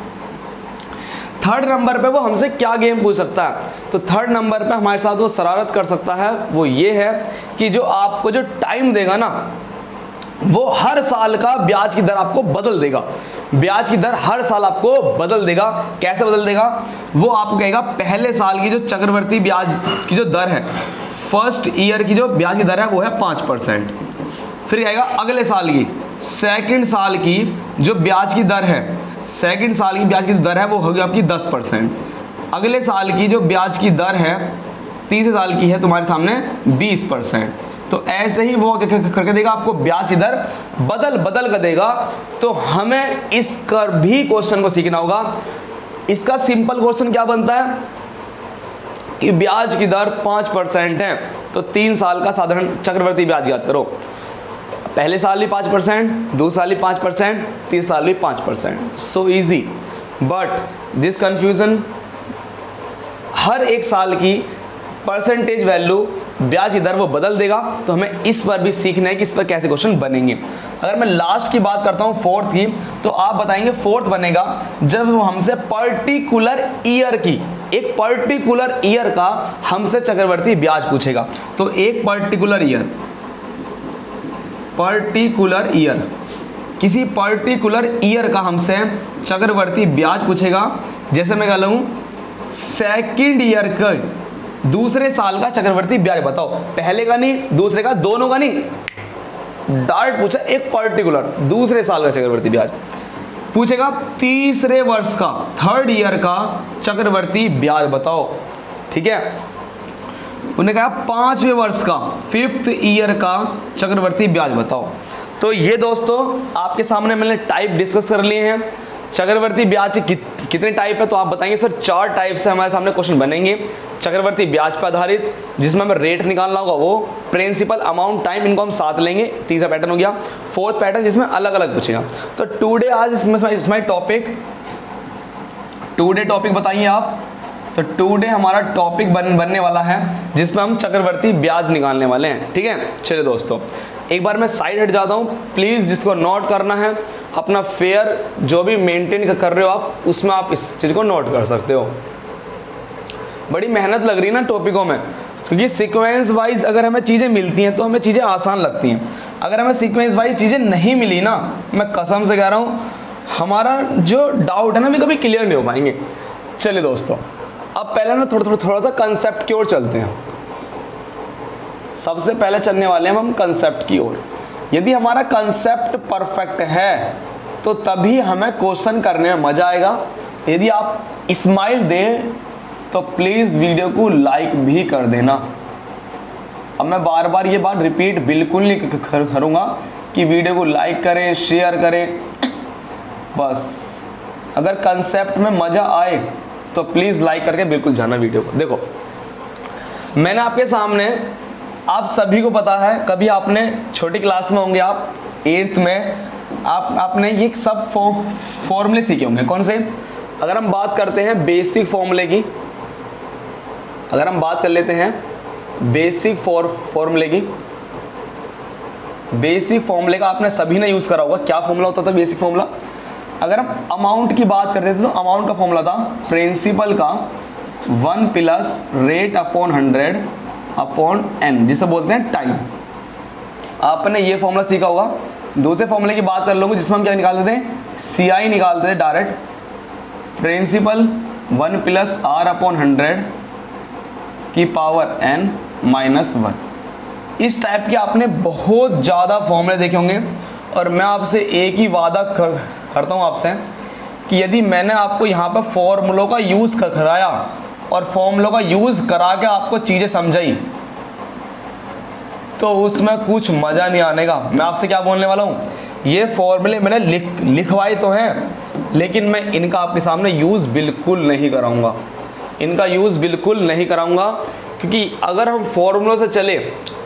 3rd नंबर पे वो हमसे क्या गेम पूछ सकता है, तो 3rd नंबर पे हमारे साथ वो शरारत कर सकता है, वो ये है कि जो आपको जो टाइम देगा ना, वो हर साल का ब्याज की दर आपको बदल देगा। ब्याज की दर हर साल आपको बदल देगा। कैसे बदल देगा, वो आपको कहेगा पहले साल की जो चक्रवर्ती ब्याज की जो दर है, फर्स्ट ईयर की जो ब्याज की दर है वो है 5%। फिर कहेगा अगले साल की, सेकंड साल की जो ब्याज की दर है, सेकंड साल की ब्याज की दर है वो होगी आपकी 10%। अगले साल की जो ब्याज की दर है, तीसरे साल की है तुम्हारे सामने 20%। तो ऐसे ही वो करके देगा आपको, ब्याज की दर बदल कर देगा। तो हमें इस कर भी क्वेश्चन को सीखना होगा। इसका सिंपल क्वेश्चन क्या बनता है कि ब्याज की दर 5% है, तो 3 साल का साधारण चक्रवर्ती ब्याज याद करो। पहले साल भी 5%, दूसरे साल भी 5%, तीसरे साल भी 5%। So easy, but this confusion, हर एक साल की परसेंटेज वैल्यू ब्याज की दर वो बदल देगा। तो हमें इस पर भी सीखना है कि इस पर कैसे क्वेश्चन बनेंगे। अगर मैं लास्ट की बात करता हूँ 4th की, तो आप बताएंगे 4th बनेगा जब वो हमसे पर्टिकुलर ईयर की, एक पर्टिकुलर ईयर का हमसे चक्रवर्ती ब्याज पूछेगा। तो एक पर्टिकुलर ईयर, किसी पर्टिकुलर ईयर का हमसे चक्रवर्ती ब्याज पूछेगा। जैसे मैं कह लूँ सेकेंड ईयर का दूसरे साल का चक्रवर्ती ब्याज बताओ, पहले का नहीं, दूसरे का, दोनों का नहीं, डायरेक्ट पूछा एक पर्टिकुलर दूसरे साल का चक्रवर्ती ब्याज पूछेगा। तीसरे वर्ष का, 3rd ईयर का चक्रवर्ती ब्याज बताओ। ठीक है, उन्होंने कहा 5वें वर्ष का 5th ईयर का चक्रवर्ती ब्याज बताओ। तो ये दोस्तों आपके सामने मैंने टाइप डिस्कस कर लिए हैं। चक्रवर्ती ब्याज के कितने टाइप है, तो आप बताएंगे सर 4 टाइप से हमारे सामने क्वेश्चन बनेंगे। चक्रवर्ती ब्याज पर आधारित, जिसमें हमें रेट निकालना होगा वो, प्रिंसिपल, अमाउंट, टाइम, इनको हम साथ लेंगे, तीसरा पैटर्न हो गया। फोर्थ पैटर्न जिसमें अलग अलग पूछेगा। तो टुडे आज इसमें टॉपिक बताइए आप। तो टुडे हमारा टॉपिक बनने वाला है जिसमें हम चक्रवर्ती ब्याज निकालने वाले हैं। ठीक है, चलिए दोस्तों एक बार मैं साइड हट जाता हूँ। प्लीज़ जिसको नोट करना है अपना फेयर जो भी मेंटेन कर रहे हो आप, उसमें आप इस चीज़ को नोट कर सकते हो। बड़ी मेहनत लग रही है ना टॉपिकों में, क्योंकि सीक्वेंस वाइज अगर हमें चीज़ें मिलती हैं तो हमें चीज़ें आसान लगती हैं। अगर हमें सीक्वेंस वाइज चीज़ें नहीं मिली ना, मैं कसम से कह रहा हूँ हमारा जो डाउट है ना भी कभी क्लियर नहीं हो पाएंगे। चलिए दोस्तों अब पहले ना थोड़ा सा कंसेप्ट की ओर चलते हैं। सबसे पहले चलने वाले हैं हम कंसेप्ट की ओर। यदि हमारा कंसेप्ट परफेक्ट है तो तभी हमें क्वेश्चन करने में मजा आएगा। यदि आप स्माइल दें तो प्लीज़ वीडियो को लाइक भी कर देना। अब मैं बार बार ये बात रिपीट बिल्कुल नहीं करूँगा कि वीडियो को लाइक करें, शेयर करें। बस अगर कंसेप्ट में मज़ा आए तो प्लीज़ लाइक करके बिल्कुल जाना वीडियो को। देखो मैंने आपके सामने, आप सभी को पता है, कभी आपने छोटी क्लास में होंगे आप 8th में, आपने ये सब फॉर्मूले सीखे होंगे। कौन से? अगर हम बात करते हैं बेसिक फॉर्मूले की, अगर हम बात कर लेते हैं बेसिक फॉर्मूले की, बेसिक फॉर्मूले का आपने सभी ने यूज़ करा होगा। क्या फॉर्मूला होता था बेसिक फॉर्मूला? अगर हम अमाउंट की बात करते थे तो अमाउंट का फॉर्मूला था प्रिंसिपल का 1 plus rate upon 100 upon n, जिसे बोलते हैं टाइम। आपने ये फॉर्मूला सीखा होगा। दूसरे फॉर्मूले की बात कर लोगे जिसमें हम क्या निकालते थे, CI निकालते थे direct, principal 1 plus R upon 100 की पावर n माइनस 1। इस टाइप के आपने बहुत ज़्यादा फॉर्मूले देखे होंगे। और मैं आपसे एक ही वादा करता हूँ आपसे कि यदि मैंने आपको यहाँ पर फॉर्मूलों का यूज़ कराया और फॉर्मूलों का यूज़ करा के आपको चीज़ें समझाई तो उसमें कुछ मज़ा नहीं आने का। मैं आपसे क्या बोलने वाला हूँ, ये फॉर्मूले मैंने लिखवाए तो हैं लेकिन मैं इनका आपके सामने यूज़ बिल्कुल नहीं कराऊंगा, इनका यूज़ बिल्कुल नहीं कराऊंगा। क्योंकि अगर हम फॉर्मूलों से चले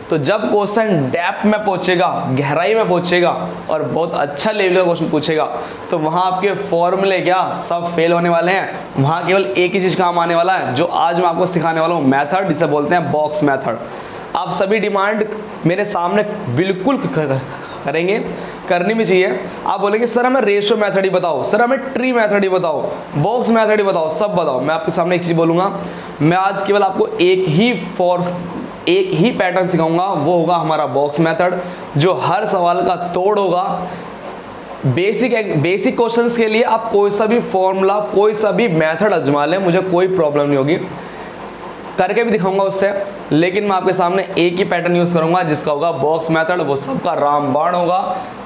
तो जब क्वेश्चन डेप्थ में पहुंचेगा, गहराई में पहुंचेगा और बहुत अच्छा लेवल का क्वेश्चन पूछेगा तो वहाँ आपके फॉर्मूले क्या सब फेल होने वाले हैं। वहाँ केवल एक ही चीज़ काम आने वाला है जो आज मैं आपको सिखाने वाला हूँ, मेथड, जिसे बोलते हैं बॉक्स मेथड। आप सभी डिमांड मेरे सामने बिल्कुल करेंगे, करनी भी चाहिए। आप बोलेंगे सर हमें रेशियो मेथड ही बताओ, सर हमें ट्री मेथड ही बताओ, बॉक्स मेथड ही बताओ, सब बताओ। मैं आपके सामने एक चीज़ बोलूँगा, मैं आज केवल आपको एक ही पैटर्न सिखाऊंगा, वो होगा हमारा बॉक्स मेथड, जो हर सवाल का तोड़ होगा। बेसिक क्वेश्चंस के लिए आप कोई सा भी फॉर्मूला, कोई सा भी मेथड आजमा लें, मुझे कोई प्रॉब्लम नहीं होगी, करके भी दिखाऊंगा उससे। लेकिन मैं आपके सामने एक ही पैटर्न यूज़ करूंगा जिसका होगा बॉक्स मेथड। वो सबका रामबाण होगा,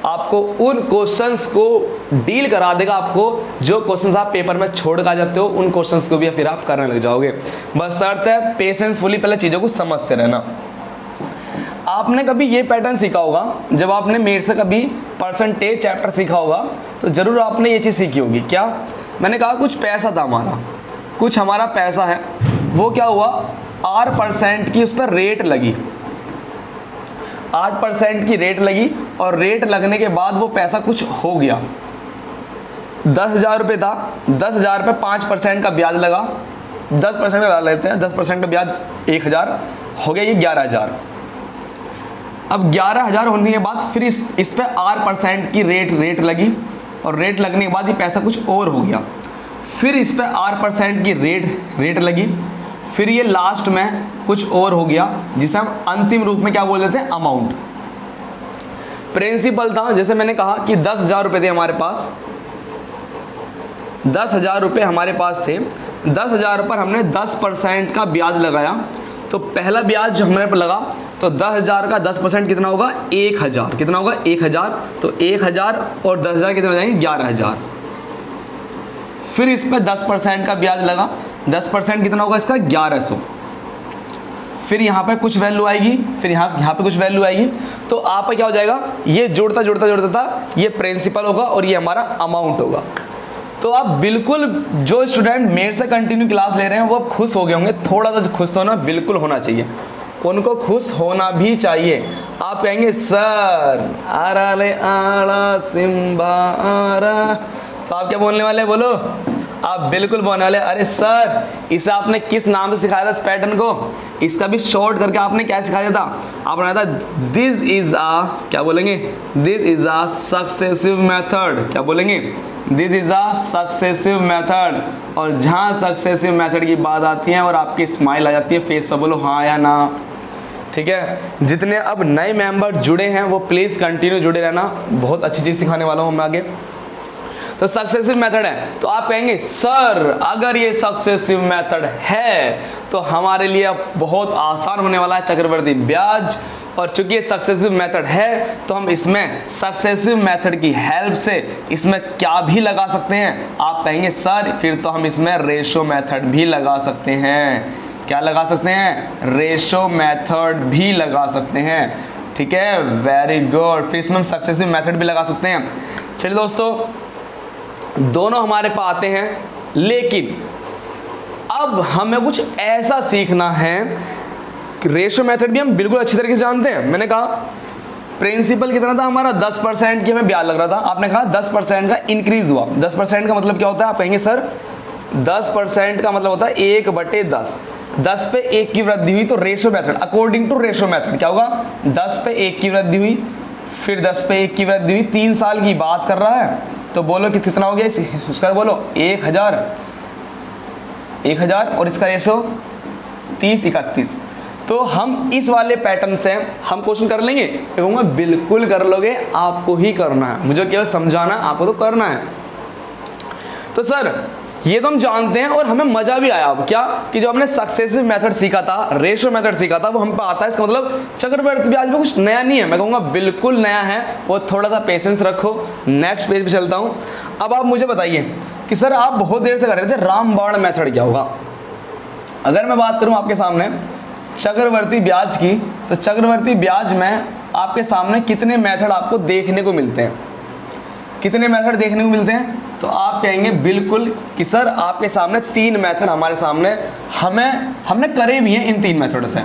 आपको उन क्वेश्चंस को डील करा देगा। आपको जो क्वेश्चंस आप पेपर में छोड़ कर आ जाते हो उन क्वेश्चंस को भी फिर आप करने लग जाओगे। बस शर्त है पेशेंसफुली पहले चीज़ों को समझते रहना। आपने कभी ये पैटर्न सीखा होगा, जब आपने मेरे से कभी परसेंटेज चैप्टर सीखा होगा तो ज़रूर आपने ये चीज़ सीखी होगी। क्या? मैंने कहा कुछ पैसा था हमारा, कुछ हमारा पैसा है, वो क्या हुआ, 8% की उस पर रेट लगी, 8% की रेट लगी और रेट लगने के बाद वो पैसा कुछ हो गया। 10,000 रुपये था, 10,000 पे 5% का ब्याज लगा, 10% का ब्याज लेते हैं, 10% का ब्याज 1,000 हो गया, ये 11,000। अब 11,000 होने के बाद फिर इस पे 8% की रेट लगी और रेट लगने के बाद ये पैसा कुछ और हो गया। फिर इस पे 8% की रेट लगी, फिर ये लास्ट में कुछ और हो गया जिसे हम अंतिम रूप में क्या बोल देते हैं, अमाउंट। प्रिंसिपल था, जैसे मैंने कहा कि 10,000 रुपये थे हमारे पास, 10,000 रुपये हमारे पास थे, 10,000 पर हमने 10% का ब्याज लगाया। तो पहला ब्याज जो हमारे पर लगा तो 10,000 का 10% कितना होगा, 1,000। कितना होगा, 1,000। तो 1,000 और 10,000 कितने हो जाएंगे, 11,000। फिर इस पर 10% का ब्याज लगा, 10% कितना होगा इसका, 1,100। फिर यहाँ पे कुछ वैल्यू आएगी, फिर यहाँ पे कुछ वैल्यू आएगी, तो आपका क्या हो जाएगा, ये जोड़ता जोड़ता जोड़ता था, ये प्रिंसिपल होगा और ये हमारा अमाउंट होगा। तो आप बिल्कुल, जो स्टूडेंट मेरे से कंटिन्यू क्लास ले रहे हैं वो खुश हो गए होंगे, थोड़ा सा खुश तो होना बिल्कुल होना चाहिए, उनको खुश होना भी चाहिए। आप कहेंगे सर आरा ले आड़ा सिम्बा आरा, तो आप क्या बोलने वाले, बोलो, आप बिल्कुल बोलने वाले अरे सर इसे आपने किस नाम से सिखाया था इस पैटर्न को, इसका भी शॉर्ट करके आपने क्या सिखाया था, आपने बताया था दिस इज आ, क्या बोलेंगे, this is a successive method, क्या बोलेंगे, this is a successive method. और जहाँ सक्सेसिव मेथड की बात आती है और आपकी स्माइल आ जाती है फेस पर, बोलो हाँ या ना, ठीक है। जितने अब नए मेंबर जुड़े हैं वो प्लीज़ कंटिन्यू जुड़े रहना, बहुत अच्छी चीज़ सिखाने वाला हूँ मैं आगे। तो सक्सेसिव मेथड है, तो आप कहेंगे सर अगर ये सक्सेसिव मेथड है तो हमारे लिए अब बहुत आसान होने वाला है चक्रवर्ती ब्याज, और चूंकि ये सक्सेसिव मेथड है तो हम इसमें सक्सेसिव मेथड की हेल्प से इसमें क्या भी लगा सकते हैं। आप कहेंगे सर फिर तो हम इसमें रेशो मेथड भी लगा सकते हैं, क्या लगा सकते हैं, रेशो मेथड भी लगा सकते हैं, ठीक है, वेरी गुड। फिर इसमें हम सक्सेसिव मेथड भी लगा सकते हैं। चलिए दोस्तों, दोनों हमारे पास आते हैं, लेकिन अब हमें कुछ ऐसा सीखना है, रेशो मेथड भी हम बिल्कुल अच्छी तरीके से जानते हैं। मैंने कहा प्रिंसिपल कितना था हमारा, 10% की हमें ब्याज लग रहा था, आपने कहा 10% का इंक्रीज हुआ। 10% का मतलब क्या होता है, आप कहेंगे सर 10% का मतलब होता है 1/10, 10 पे 1 की वृद्धि हुई, तो ratio method, according to ratio method क्या होगा, 10 पे 1 की वृद्धि हुई, फिर 10 पे 1 की वृद्धि हुई, 3 साल की बात कर रहा है, तो बोलो कि कितना हो गया उसका, बोलो 1000 और इसका रेशो 30-31। तो हम इस वाले पैटर्न से हम क्वेश्चन कर लेंगे, कहूँगा बिल्कुल कर लोगे, आपको ही करना है, मुझे केवल समझाना, आपको तो करना है। तो सर ये तो हम जानते हैं और हमें मजा भी आया, अब क्या कि जो हमने सक्सेसिव मेथड सीखा था, रेशो मेथड सीखा था, वो हम पे आता है, इसका मतलब चक्रवर्ती ब्याज में कुछ नया नहीं है, मैं कहूँगा बिल्कुल नया है, वो थोड़ा सा पेशेंस रखो। नेक्स्ट पेज पे चलता हूँ। अब आप मुझे बताइए कि सर आप बहुत देर से कर रहे थे रामबाण मेथड क्या होगा। अगर मैं बात करूँ आपके सामने चक्रवर्ती ब्याज की, तो चक्रवर्ती ब्याज में आपके सामने कितने मेथड आपको देखने को मिलते हैं, कितने मेथड देखने को मिलते हैं, तो आप कहेंगे बिल्कुल कि सर आपके सामने 3 मेथड हमारे सामने, हमने करे भी हैं इन 3 मेथड से।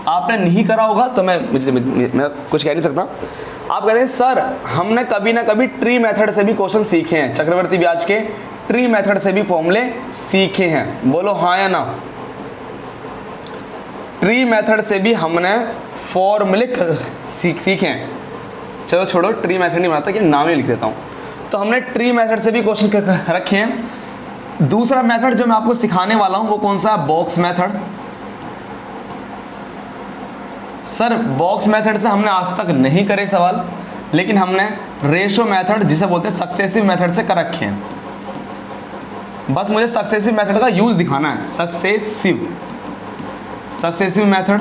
आपने नहीं करा होगा तो मैं कुछ कह नहीं सकता। आप कहते हैं सर हमने कभी ना कभी ट्री मेथड से भी क्वेश्चन सीखे हैं, चक्रवर्ती ब्याज के ट्री मेथड से भी फॉर्मूले सीखे हैं, बोलो हाँ या ना। ट्री मेथड से भी हमने फॉर्मूले सीखे हैं, चलो छोड़ो ट्री मेथड नहीं बनाता कि नाम ही लिख देता हूँ। तो हमने ट्री मेथड से भी क्वेश्चन रखे हैं। दूसरा मेथड जो मैं आपको सिखाने वाला हूं वो कौन सा है, box method. Sir box method से हमने आज तक नहीं करे सवाल, लेकिन हमने रेशो मेथड जिसे बोलते हैं सक्सेसिव मेथड से कर रखे हैं। बस मुझे सक्सेसिव मेथड का यूज दिखाना है, सक्सेसिव मेथड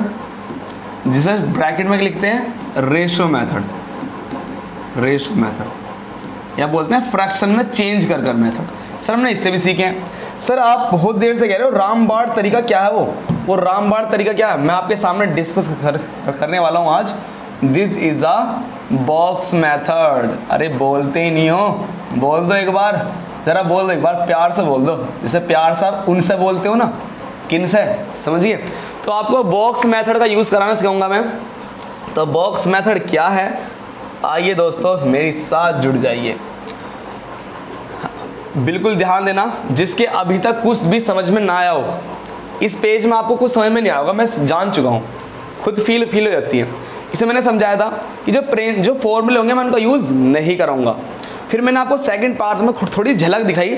जिसे ब्रैकेट में लिखते हैं रेशो मेथड, या बोलते हैं फ्रैक्शन में चेंज कर मेथड। सर हमने इससे भी सीखे हैं। सर आप बहुत देर से कह रहे हो रामबाण तरीका क्या है, वो रामबाण तरीका क्या है, मैं आपके सामने डिस्कस करने वाला हूँ आज। This is a box method. अरे बोलते ही नहीं हो, बोल दो एक बार, जरा बोल दो एक बार, प्यार से बोल दो, जैसे प्यार से आप उनसे बोलते हो ना, किन से, समझिए। तो आपको बॉक्स मेथड का यूज कराना सिखाऊंगा मैं। तो बॉक्स मेथड क्या है, आइए दोस्तों मेरे साथ जुड़ जाइए, बिल्कुल ध्यान देना। जिसके अभी तक कुछ भी समझ में ना आया हो, इस पेज में आपको कुछ समझ में नहीं आया होगा, मैं जान चुका हूँ, खुद फील हो जाती है। इसे मैंने समझाया था कि जो फॉर्मूले होंगे मैं उनका यूज़ नहीं कराऊंगा। फिर मैंने आपको सेकंड पार्ट में थोड़ी झलक दिखाई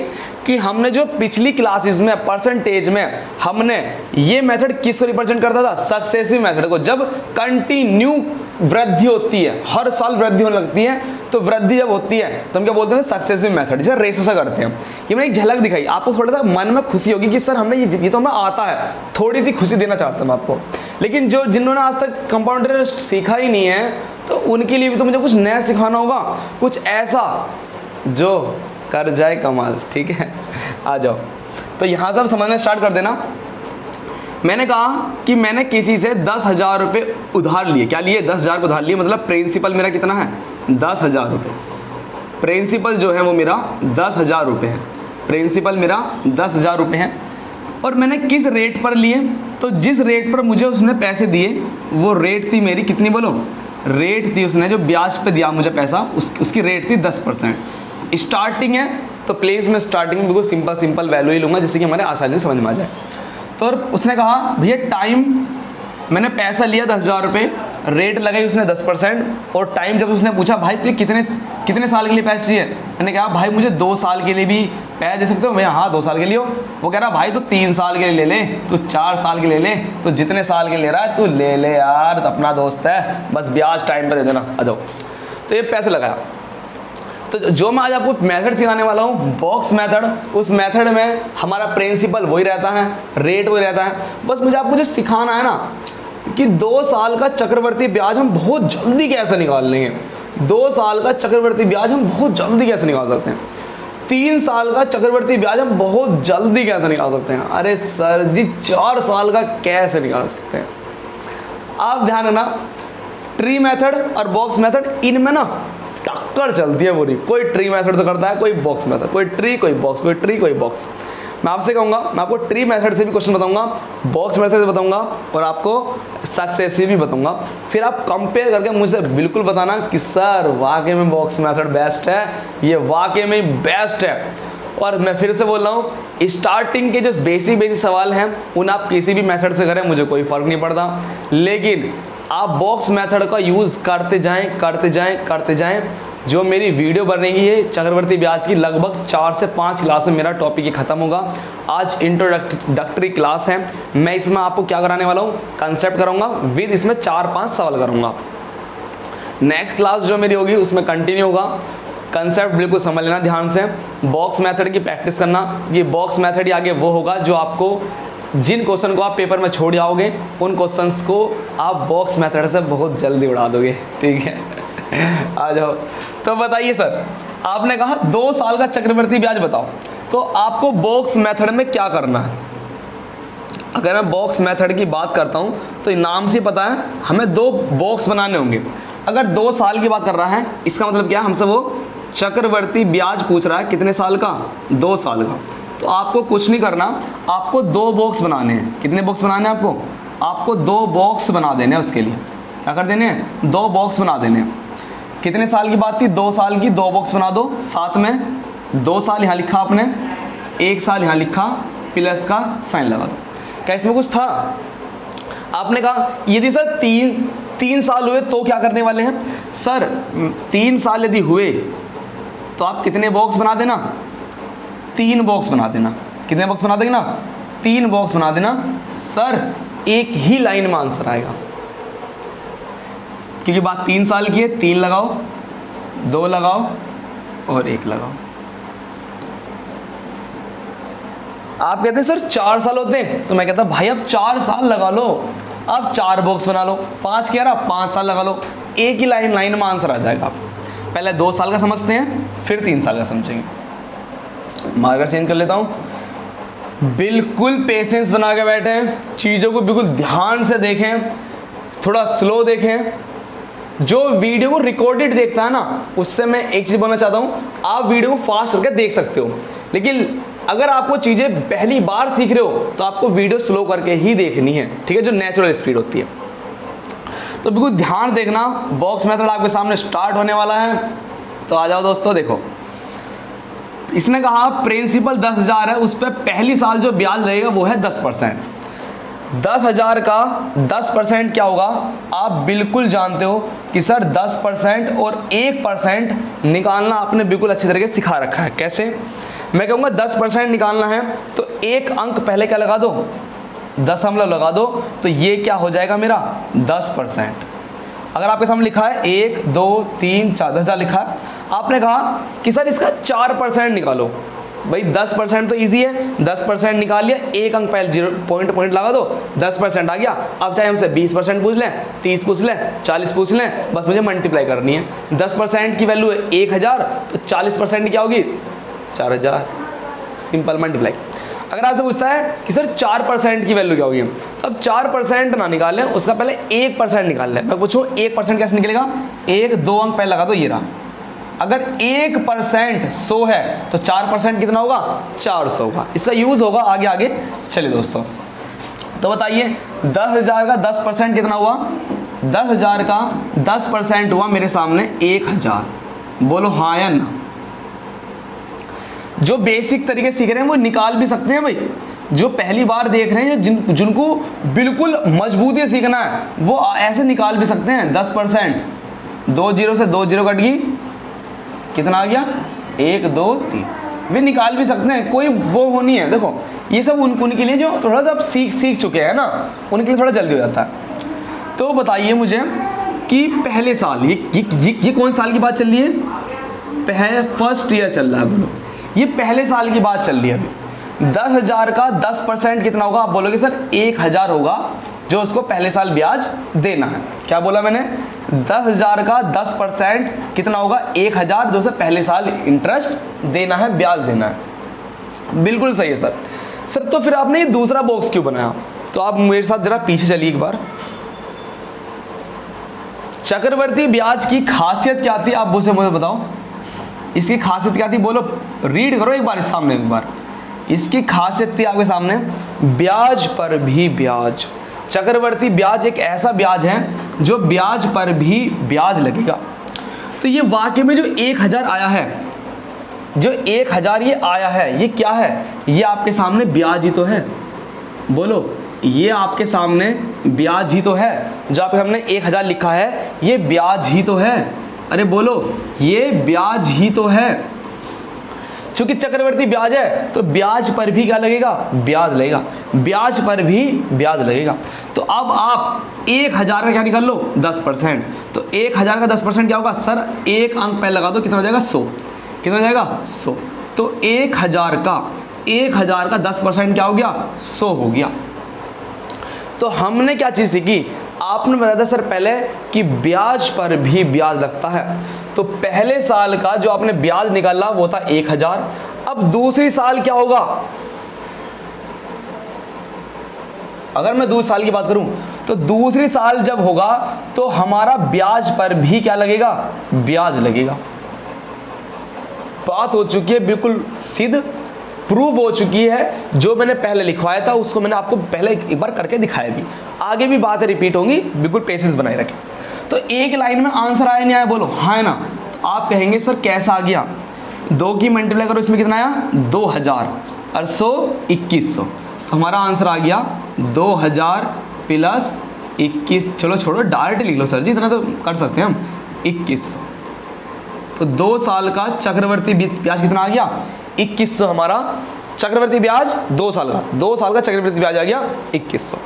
कि हमने जो पिछली क्लासेस में परसेंटेज में हमने ये मेथड किसको रिप्रेजेंट करता था, सक्सेसिव मेथड को। जब कंटिन्यू वृद्धि होती है, हर साल वृद्धि होने लगती है, तो वृद्धि जब होती है तो हम क्या बोलते हैं, सक्सेसिव मेथड, जिसे रेशो से करते हैं। ये मैंने एक झलक दिखाई, आपको थोड़ा सा मन में खुशी होगी कि सर हमने ये तो हमें आता है, थोड़ी सी खुशी देना चाहता हूँ आपको। लेकिन जिन्होंने आज तक कंपाउंड इंटरेस्ट सीखा ही नहीं है, तो उनके लिए भी तो मुझे कुछ नया सिखाना होगा, कुछ ऐसा जो कर जाए कमाल, ठीक है। आ जाओ, तो यहाँ से आप समझना स्टार्ट कर देना मैंने कहा कि मैंने किसी से 10,000 रुपये उधार लिए। क्या लिए? 10,000 को उधार लिए, मतलब प्रिंसिपल मेरा कितना है? 10,000 रुपये। प्रिंसिपल जो है वो मेरा 10,000 रुपये है। प्रिंसिपल मेरा 10,000 रुपये है। और मैंने किस रेट पर लिए? तो जिस रेट पर मुझे उसने पैसे दिए वो रेट थी मेरी कितनी, बोलो? रेट थी, उसने जो ब्याज पे दिया मुझे पैसा उसकी रेट थी 10%। स्टार्टिंग है तो प्लीज़ मैं स्टार्टिंग में बिल्कुल सिंपल वैल्यू ही लूँगा जिससे कि हमारे आसानी से समझ में आ जाए। तो उसने कहा भैया टाइम, मैंने पैसा लिया 10,000 रुपये, रेट लगाई उसने 10%, और टाइम जब उसने पूछा भाई तो कितने साल के लिए पैसे चाहिए, मैंने कहा भाई मुझे 2 साल के लिए भी पैसे दे सकते हो भैया? हाँ 2 साल के लिए हो। वो कह रहा भाई तो 3 साल के लिए ले ले, तो 4 साल के ले ले, तो जितने साल के ले रहा है तू ले ले यार, तो अपना दोस्त है, बस ब्याज टाइम पर दे देना, आ जाओ। तो ये पैसे लगाया। तो जो मैं आज आपको मेथड सिखाने वाला हूँ बॉक्स मेथड, उस मेथड में हमारा प्रिंसिपल वही रहता है, रेट वही रहता है। बस मुझे आपको जो सिखाना है ना कि 2 साल का चक्रवर्ती ब्याज हम बहुत जल्दी कैसे निकाल लेंगे। 2 साल का चक्रवर्ती ब्याज हम बहुत जल्दी कैसे निकाल सकते हैं। 3 साल का चक्रवर्ती ब्याज हम बहुत जल्दी कैसे निकाल सकते हैं। अरे सर जी 4 साल का कैसे निकाल सकते हैं। आप ध्यान रखना, ट्री मेथड और बॉक्स मेथड इनमें ना टक्कर चलती है पूरी। कोई ट्री मेथड तो करता है, कोई बॉक्स मेथड, कोई ट्री कोई बॉक्स, कोई ट्री कोई बॉक्स। मैं आपसे कहूँगा, मैं आपको ट्री मेथड से भी क्वेश्चन बताऊँगा, बॉक्स मेथड से बताऊँगा, और आपको सक्सेसिव भी बताऊँगा। फिर आप कंपेयर करके मुझसे बिल्कुल बताना कि सर वाकई में बॉक्स मेथड बेस्ट है, ये वाकई में बेस्ट है। और मैं फिर से बोल रहा हूँ, स्टार्टिंग के जो बेसिक सवाल हैं उन आप किसी भी मेथड से करें, मुझे कोई फ़र्क नहीं पड़ता, लेकिन आप बॉक्स मेथड का यूज़ करते जाएं। जो मेरी वीडियो बनेगी है चक्रवर्ती ब्याज की, लगभग 4 से 5 क्लास में मेरा टॉपिक ही खत्म होगा। आज इंट्रोडक्टरी क्लास है, मैं इसमें आपको क्या कराने वाला हूँ, कंसेप्ट कराऊंगा, विद इसमें 4-5 सवाल करूँगा। नेक्स्ट क्लास जो मेरी होगी उसमें कंटिन्यू होगा। कंसेप्ट बिल्कुल समझ लेना ध्यान से, बॉक्स मेथड की प्रैक्टिस करना। ये बॉक्स मेथड ही आगे वो होगा जो आपको, जिन क्वेश्चन को आप पेपर में छोड़ जाओगे उन क्वेश्चंस को आप बॉक्स मेथड से बहुत जल्दी उड़ा दोगे, ठीक है। आ जाओ। तो बताइए सर, आपने कहा 2 साल का चक्रवर्ती ब्याज बताओ, तो आपको बॉक्स मेथड में क्या करना है। अगर मैं बॉक्स मेथड की बात करता हूं तो नाम से पता है हमें 2 बॉक्स बनाने होंगे। अगर 2 साल की बात कर रहा है इसका मतलब क्या, हमसे वो चक्रवर्ती ब्याज पूछ रहा है कितने साल का, 2 साल का। तो आपको कुछ नहीं करना, आपको 2 बॉक्स बनाने हैं। कितने बॉक्स बनाने हैं आपको 2 बॉक्स बना देने हैं। उसके लिए क्या कर देने हैं, 2 बॉक्स बना देने हैं। कितने साल की बात थी, 2 साल की, 2 बॉक्स बना दो। साथ में 2 साल यहाँ लिखा आपने, 1 साल यहाँ लिखा, प्लस का साइन लगा दो। क्या इसमें कुछ था? आपने कहा यदि सर 3 साल हुए तो क्या करने वाले हैं। सर 3 साल यदि हुए तो आप कितने बॉक्स बना देना, 3 बॉक्स बना देना। कितने बॉक्स बना देंगे ना, 3 बॉक्स बना देना। सर एक ही लाइन में आंसर आएगा, क्योंकि बात 3 साल की है। 3 लगाओ, 2 लगाओ और 1 लगाओ। आप कहते हैं सर 4 साल होते हैं, तो मैं कहता भाई आप 4 साल लगा लो, आप 4 बॉक्स बना लो। 5 कह रहा, 5 साल लगा लो, एक ही लाइन में आंसर आ जाएगा। आप पहले 2 साल का समझते हैं, फिर 3 साल का समझेंगे। मार्कर चेंज कर लेता हूँ। बिल्कुल पेशेंस बना के बैठें, चीज़ों को बिल्कुल ध्यान से देखें, थोड़ा स्लो देखें। जो वीडियो को रिकॉर्डेड देखता है ना, उससे मैं एक चीज़ बोलना चाहता हूँ, आप वीडियो को फास्ट करके देख सकते हो, लेकिन अगर आपको चीज़ें पहली बार सीख रहे हो तो आपको वीडियो स्लो करके ही देखनी है, ठीक है, जो नेचुरल स्पीड होती है। तो बिल्कुल ध्यान देखना। बॉक्स मेथड आपके सामने स्टार्ट होने वाला है, तो आ जाओ दोस्तों। देखो इसने कहा प्रिंसिपल 10,000 है, उस पर पहली साल जो ब्याज लगेगा वो है 10%। 10,000 का 10% क्या होगा, आप बिल्कुल जानते हो कि सर 10% और 1% निकालना आपने बिल्कुल अच्छी तरीके से सिखा रखा है। कैसे? मैं कहूँगा 10% निकालना है तो 1 अंक पहले क्या लगा दो, दशमलव लगा दो, तो ये क्या हो जाएगा मेरा 10%। अगर आपके सामने लिखा है 1 2 3 4, 10,000 लिखा है, आपने कहा कि सर इसका 4% निकालो। भाई 10% तो इजी है, 10% निकाल लिया, 1 अंक पहले 0 पॉइंट लगा दो, 10% आ गया। अब चाहे हमसे 20% पूछ लें, 30 पूछ लें, 40 पूछ लें, बस मुझे मल्टीप्लाई करनी है। 10% की वैल्यू है 1,000, तो 40% क्या होगी 4,000। Simple multiply. अगर आपसे पूछता है कि सर 4% की वैल्यू क्या होगी, तो अब 4% ना निकालें, उसका पहले 1% निकाल लें। मैं पूछूं 1% कैसे निकलेगा, 1 2 अंक पहले लगा दो, ये रहा। अगर 1% 100 है तो 4% कितना होगा, 400 होगा। इसका यूज होगा आगे आगे। चलिए दोस्तों, तो बताइए 10,000 का 10% कितना हुआ, 10,000 का 10% हुआ मेरे सामने 1,000। बोलो हाँ या ना। जो बेसिक तरीके सीख रहे हैं वो निकाल भी सकते हैं भाई, जो पहली बार देख रहे हैं, जिनको बिल्कुल मजबूती सीखना है वो ऐसे निकाल भी सकते हैं। 10%, 2 0 से 2 0 कट गई, कितना आ गया, 1 2 3, वे निकाल भी सकते हैं, कोई वो हो नहीं है। देखो ये सब उनके लिए जो थोड़ा सा सीख चुके हैं ना, उनके लिए थोड़ा जल्दी हो जाता है। तो बताइए मुझे कि पहले साल, ये कौन साल की बात चल रही है, फर्स्ट ईयर चल रहा है। बोलो ये पहले साल की बात चल रही है अभी। 10,000 का 10% कितना होगा, आप बोलोगे सर 1,000 होगा, जो उसको पहले साल ब्याज देना है। क्या बोला मैंने, 10,000 का 10% कितना होगा, 1,000, जो उसे पहले साल इंटरेस्ट देना है, ब्याज देना है। बिल्कुल सही है सर। सर तो फिर आपने ये दूसरा बॉक्स क्यों बनाया, तो आप मेरे साथ जरा पीछे चलिए एक बार। चक्रवर्ती ब्याज की खासियत क्या थी, आप मुझे बताओ, इसकी खासियत क्या थी, बोलो, रीड करो एक बार इस सामने एक बार। इसकी खासियत थी आपके सामने, ब्याज पर भी ब्याज। चक्रवर्ती ब्याज एक ऐसा ब्याज है जो ब्याज पर भी ब्याज लगेगा। तो ये वाकई में जो 1,000 आया है, जो 1,000 ये आया है, ये क्या है, ये आपके सामने ब्याज ही तो है। बोलो ये आपके सामने ब्याज ही तो है, जो आपके हमने 1,000 लिखा है, ये ब्याज ही तो है। अरे बोलो ये ब्याज ही तो है। चूंकि चक्रवर्ती ब्याज है तो ब्याज पर भी क्या लगेगा, ब्याज लगेगा, ब्याज पर भी ब्याज लगेगा। तो अब आप 1,000 का क्या निकाल लो, 10%। तो 1,000 का 10% क्या होगा, सर 1 अंक पहले लगा दो, कितना हो जाएगा, 100। कितना हो जाएगा, 100। तो 1,000 का 10% क्या हो गया, 100 हो गया। तो हमने क्या चीज सीखी, आपने बताया था सर पहले कि ब्याज पर भी ब्याज लगता है। तो पहले साल का जो आपने ब्याज निकाला वो था 1,000। अब दूसरी साल क्या होगा, अगर मैं दूसरी साल की बात करूं तो दूसरी साल जब होगा तो हमारा ब्याज पर भी क्या लगेगा, ब्याज लगेगा। बात हो चुकी है, बिल्कुल सिद्ध प्रूव हो चुकी है। जो मैंने पहले लिखवाया था उसको मैंने आपको पहले एक बार करके दिखाया भी, आगे भी बातें रिपीट होंगी, बिल्कुल पेशेंस बनाए रखें। तो एक लाइन में आंसर आया नहीं आया, बोलो हाँ है ना। तो आप कहेंगे सर कैसा आ गया, 2 की मल्टीप्लाई करो, इसमें कितना आया, 2,000 और 100 2100। तो हमारा आंसर आ गया 2,000 प्लस 21। चलो छोड़ो, डायरेक्ट लिख लो सर जी, इतना तो कर सकते हैं हम, 2100। तो 2 साल का चक्रवर्ती ब्याज कितना आ गया, 2100। हमारा चक्रवर्ती ब्याज 2 साल का चक्रवर्ती ब्याज आ गया 2100।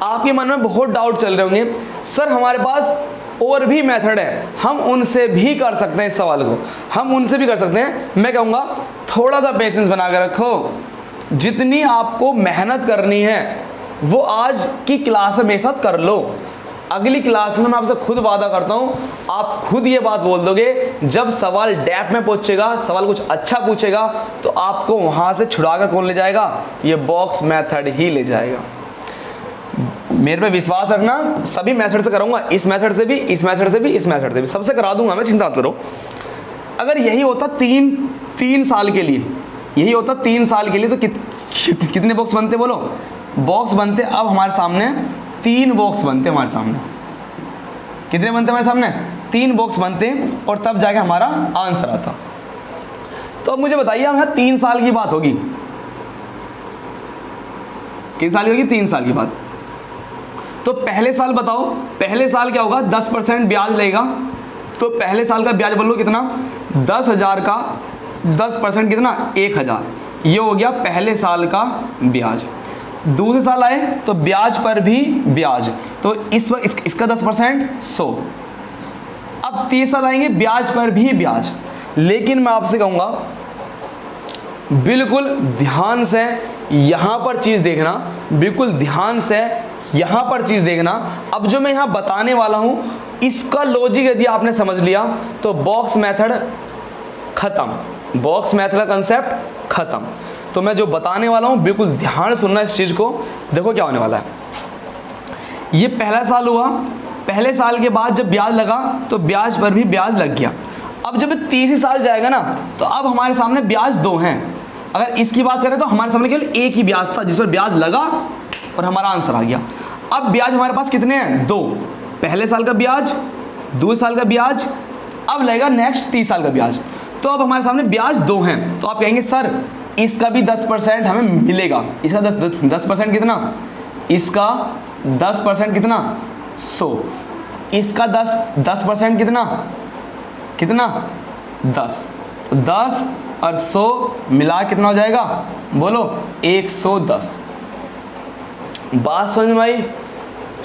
आपके मन में बहुत डाउट चल रहे होंगे, सर हमारे पास और भी मेथड है, हम उनसे भी कर सकते हैं इस सवाल को, हम उनसे भी कर सकते हैं। मैं कहूँगा थोड़ा सा पेशेंस बना कर रखो, जितनी आपको मेहनत करनी है वो आज की क्लास में मेरे साथ कर लो। अगली क्लास में मैं आपसे खुद वादा करता हूं, आप खुद ये बात बोल दोगे, जब सवाल डैप में पहुंचेगा, सवाल कुछ अच्छा पूछेगा, तो आपको वहां से छुड़ाकर कौन ले जाएगा, ये बॉक्स मेथड ही ले जाएगा। मेरे पे विश्वास रखना, सभी मेथड से कराऊंगा, इस मेथड से भी, इस मेथड से भी, इस मेथड से भी, सबसे करा दूंगा मैं, चिंता मत करो। अगर यही होता तीन साल के लिए, यही होता 3 साल के लिए, तो कितने बॉक्स बनते, बोलो, बॉक्स बनते। अब हमारे सामने 3 बॉक्स बनते, हमारे सामने कितने बनते हमारे सामने, 3 बॉक्स बनते, और तब जाके हमारा आंसर आता। तो अब मुझे बताइए, अब यहाँ 3 साल की बात होगी, कितने साल की होगी, 3 साल की बात। तो पहले साल बताओ, पहले साल क्या होगा, 10% ब्याज लगेगा। तो पहले साल का ब्याज बोलो कितना, 10,000 का 10% कितना, 1,000। ये हो गया पहले साल का ब्याज। दूसरे साल आए तो ब्याज पर भी ब्याज, तो इसका 10% 100। अब तीसरे साल आएंगे, ब्याज पर भी ब्याज। लेकिन मैं आपसे कहूंगा बिल्कुल ध्यान से यहां पर चीज देखना, बिल्कुल ध्यान से यहां पर चीज देखना। अब जो मैं यहां बताने वाला हूं, इसका लॉजिक यदि आपने समझ लिया तो बॉक्स मेथड खत्म, बॉक्स मेथड का कंसेप्ट खत्म। तो मैं जो बताने वाला हूँ बिल्कुल ध्यान सुनना इस चीज़ को। देखो क्या होने वाला है। ये पहला साल हुआ, पहले साल के बाद जब ब्याज लगा तो ब्याज पर भी ब्याज लग गया। अब जब तीसरी साल जाएगा ना तो अब हमारे सामने ब्याज दो हैं। अगर इसकी बात करें तो हमारे सामने केवल एक ही ब्याज था जिस पर ब्याज लगा और हमारा आंसर आ गया। अब ब्याज हमारे पास कितने हैं? दो। पहले साल का ब्याज, दूसरे साल का ब्याज, अब लगेगा नेक्स्ट 30 साल का ब्याज। तो अब हमारे सामने ब्याज दो हैं। तो आप कहेंगे सर इसका भी 10% हमें मिलेगा। इसका 10% कितना? इसका 10% कितना? 100। इसका 10% कितना? 10। तो 10 और 100 मिला कितना हो जाएगा? बोलो 110। बात समझ में आई?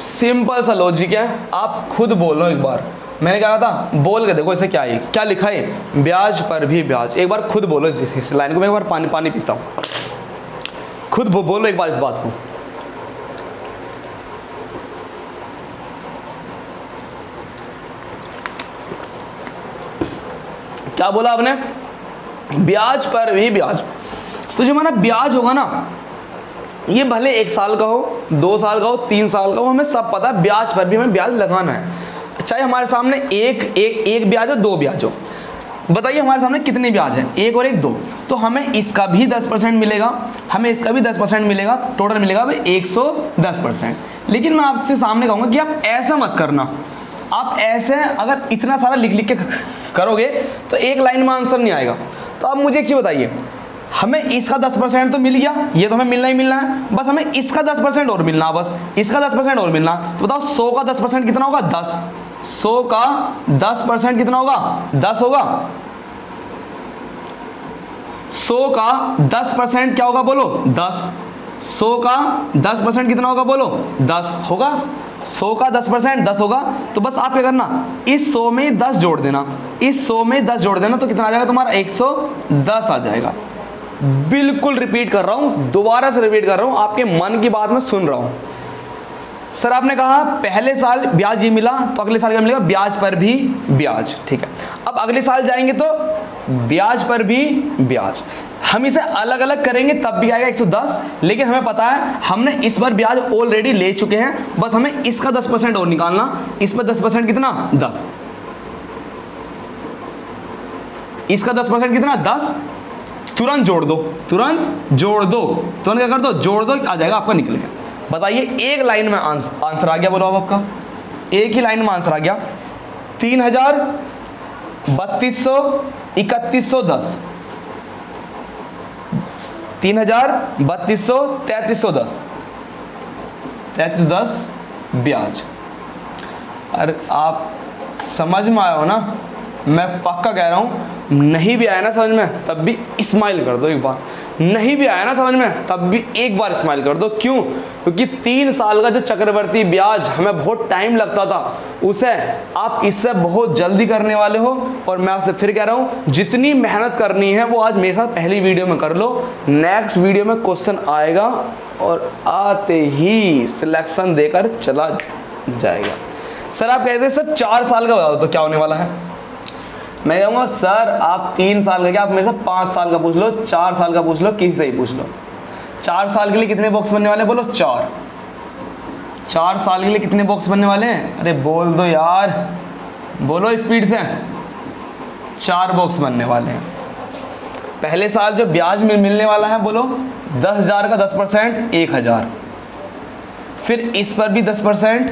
सिंपल सा लॉजिक है, आप खुद बोलो एक बार। मैंने कहा था बोल के देखो इसे क्या है, क्या लिखा है? ब्याज पर भी ब्याज। एक बार खुद बोलो इस लाइन को। मैं एक बार पानी पीता हूँ। खुद बोलो एक बार इस बात को। क्या बोला आपने? ब्याज पर भी ब्याज। तो जो हमारा ब्याज होगा ना, ये भले 1 साल का हो, 2 साल का हो, 3 साल का हो, हमें सब पता है ब्याज पर भी हमें ब्याज लगाना है। चाहे हमारे सामने एक ब्याज हो, 2 ब्याज हो। बताइए हमारे सामने कितने ब्याज हैं? 1 और 1 2। तो हमें इसका भी 10% मिलेगा, हमें इसका भी 10% मिलेगा, टोटल मिलेगा 110%। लेकिन मैं आपसे सामने कहूँगा कि आप ऐसा मत करना। आप ऐसे अगर इतना सारा लिख के करोगे तो एक लाइन में आंसर नहीं आएगा। तो आप मुझे एक चीज़ बताइए, हमें इसका 10% तो मिल गया, ये तो हमें मिलना ही मिलना है, बस हमें इसका 10% और मिलना, बस इसका 10% और मिलना। तो बताओ 100 का 10% कितना होगा? 10। 100 का 10% कितना होगा? 10 होगा। 100 का 10% क्या होगा? बोलो 10। 100 का 10% कितना होगा? बोलो 10 होगा। 100 का 10% 10 होगा। तो बस आप क्या करना, इस 100 में 10 जोड़ देना, इस 100 में 10 जोड़ देना, तो कितना आ जाएगा तुम्हारा? 110 आ जाएगा। बिल्कुल रिपीट कर रहा हूं, दोबारा से रिपीट कर रहा हूं, आपके मन की बात मैं सुन रहा हूं। सर आपने कहा पहले साल ब्याज ये मिला तो अगले साल क्या मिलेगा? ब्याज पर भी ब्याज। ठीक है, अब अगले साल जाएंगे तो ब्याज पर भी ब्याज। हम इसे अलग अलग करेंगे तब भी आएगा 110, लेकिन हमें पता है हमने इस पर ब्याज ऑलरेडी ले चुके हैं, बस हमें इसका 10% और निकालना। इस पर 10% कितना? 10। इसका 10% कितना? 10। तुरंत जोड़ दो, तुरंत जोड़ दो, तुरंत क्या कर दो? जोड़ दो, आ जाएगा आपका निकल के। बताइए एक लाइन में आंसर आ गया। बोलो आपका एक ही लाइन में आंसर आ गया। 3000, 3200, 3110। 3000, 3200, 3310। 3310 ब्याज। अरे आप समझ में आया हो ना? मैं पक्का कह रहा हूं, नहीं भी आया ना समझ में तब भी स्माइल कर दो एक बार। नहीं भी आया ना समझ में तब भी एक बार स्माइल कर दो। क्यों? क्योंकि 3 साल का जो चक्रवर्ती ब्याज हमें बहुत टाइम लगता था, उसे आप इससे बहुत जल्दी करने वाले हो। और मैं आपसे फिर कह रहा हूं, जितनी मेहनत करनी है वो आज मेरे साथ पहली वीडियो में कर लो। नेक्स्ट वीडियो में क्वेश्चन आएगा और आते ही सिलेक्शन देकर चला जाएगा। सर आप कहते हैं सर 4 साल का बता दो तो क्या होने वाला है? मैं कहूँगा सर आप 3 साल का क्या, आप मेरे से 5 साल का पूछ लो, 4 साल का पूछ लो, किसी से ही पूछ लो। 4 साल के लिए कितने बॉक्स बनने वाले? बोलो 4। 4 साल के लिए कितने बॉक्स बनने वाले हैं? अरे बोल दो यार, बोलो स्पीड से। 4 बॉक्स बनने वाले हैं। पहले साल जो ब्याज मिलने वाला है, बोलो 10,000 का 10% 1,000, फिर इस पर भी 10%।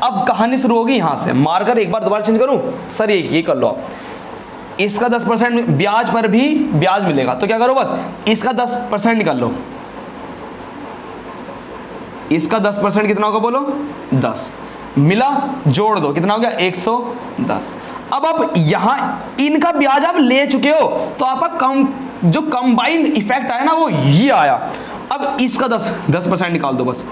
अब कहानी शुरू होगी यहां से। मार्कर एक बार दोबारा चेंज करूं? सर ये कर लो आप। इसका 10% ब्याज पर भी ब्याज मिलेगा, तो क्या करो? बस इसका 10% निकाल लो। इसका 10% कितना होगा? बोलो 10 मिला, जोड़ दो, कितना हो गया? 110। अब आप यहां इनका ब्याज आप ले चुके हो, तो आपका जो कंबाइंड इफेक्ट आया ना वो ये आया। अब इसका 10% निकाल दो बस।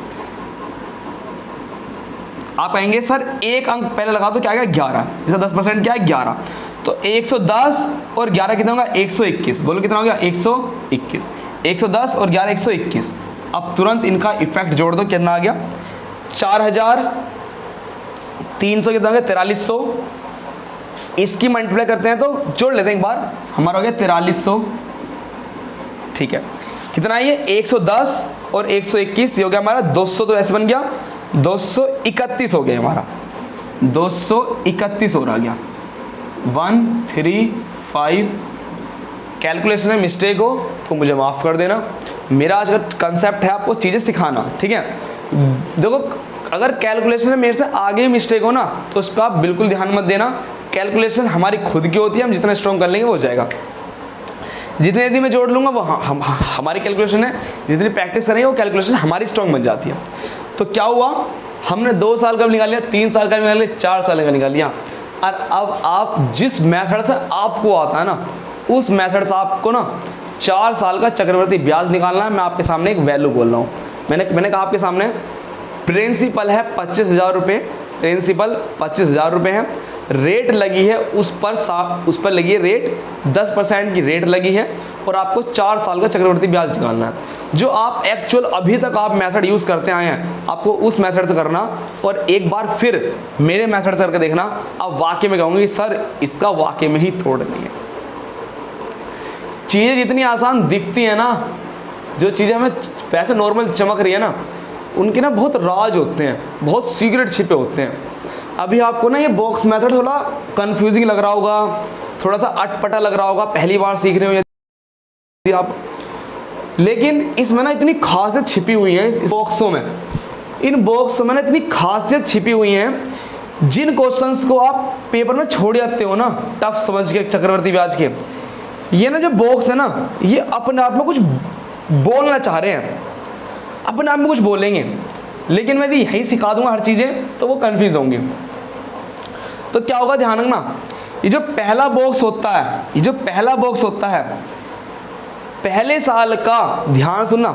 आप कहेंगे सर एक अंक पहले लगा दो, क्या आ गया? 11। इसका 10% क्या है? 11। तो 110 और 11 कितना होगा? 121। बोलो कितना हो गया? 121। 110 और 11 121। अब तुरंत इनका इफेक्ट जोड़ दो, कितना आ गया? 4300 कितना हो गया? 4300। इसकी मल्टीप्लाई करते हैं तो जोड़ लेते हैं एक बार, हमारा हो गया 4300। ठीक है, कितना है ये 110 और 121, ये हो गया हमारा 200, तो ऐसे बन गया 231 हो गया हमारा, 231 हो रहा गया। 135, कैलकुलेशन में मिस्टेक हो तो मुझे माफ़ कर देना, मेरा आज का कंसेप्ट है आपको चीज़ें सिखाना, ठीक है। देखो अगर कैलकुलेशन में मेरे से आगे ही मिस्टेक हो ना तो उस पर आप बिल्कुल ध्यान मत देना, कैलकुलेशन हमारी खुद की होती है, हम जितना स्ट्रॉन्ग कर लेंगे वो हो जाएगा। जितने यदि मैं जोड़ लूँगा वो हमारी कैलकुलेशन है, जितनी प्रैक्टिस करेंगे वो कैलकुलेशन हमारी स्ट्रॉन्ग बन जाती है। तो क्या हुआ, हमने 2 साल का भी निकाल लिया, 3 साल का भी निकाल लिया, 4 साल का निकाल लिया, और अब आप जिस मेथड से आपको आता है ना उस मेथड से आपको ना 4 साल का चक्रवर्ती ब्याज निकालना है। मैं आपके सामने एक वैल्यू बोल रहा हूँ, मैंने कहा आपके सामने प्रिंसिपल है 25,000 रुपये, प्रिंसिपल 25,000 रुपये है, रेट लगी है उस पर लगी है रेट 10% की रेट लगी है, और आपको 4 साल का चक्रवर्ती ब्याज निकालना है। जो आप एक्चुअल अभी तक आप मेथड यूज़ करते आए हैं आपको उस मेथड से करना, और एक बार फिर मेरे मेथड से करके देखना, आप वाकई में कहोगे कि सर इसका वाकई में ही तोड़ नहीं है। चीज़ें जितनी आसान दिखती हैं ना, जो चीज़ें हमें वैसे नॉर्मल चमक रही है ना, उनके ना बहुत राज होते हैं, बहुत सीक्रेट छिपे होते हैं। अभी आपको ना ये बॉक्स मेथड थोड़ा कंफ्यूजिंग लग रहा होगा, थोड़ा सा अटपटा लग रहा होगा, पहली बार सीख रहे हो यदि आप, लेकिन इसमें ना इतनी खासियत छिपी हुई है इस बॉक्सों में, इन बॉक्सों में ना इतनी खासियत छिपी हुई है, जिन क्वेश्चंस को आप पेपर में छोड़ जाते हो ना टफ समझ के चक्रवर्ती ब्याज के, ये ना जो बॉक्स है ना ये अपने आप में कुछ बोलना चाह रहे हैं, अपने आप में कुछ बोलेंगे, लेकिन मैं यदि यही सिखा दूंगा हर चीज़ें तो वो कंफ्यूज होंगे। तो क्या होगा ध्यान रखना, ये जो पहला बॉक्स होता है, ये जो पहला बॉक्स होता है पहले साल का, ध्यान सुनना,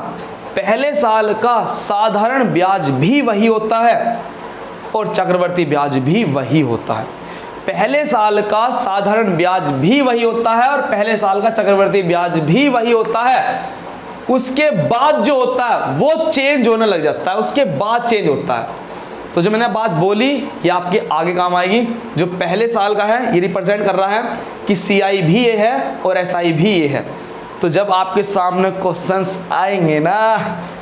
पहले साल का साधारण ब्याज भी वही होता है और चक्रवर्ती ब्याज भी वही होता है। पहले साल का साधारण ब्याज भी वही होता है और पहले साल का चक्रवर्ती ब्याज भी वही होता है। उसके बाद जो होता है वो चेंज होने लग जाता है, उसके बाद चेंज होता है। तो जो मैंने बात बोली ये आपके आगे काम आएगी। जो पहले साल का है ये रिप्रेजेंट कर रहा है कि CI भी ये है और SI भी ये है। तो जब आपके सामने क्वेश्चंस आएंगे ना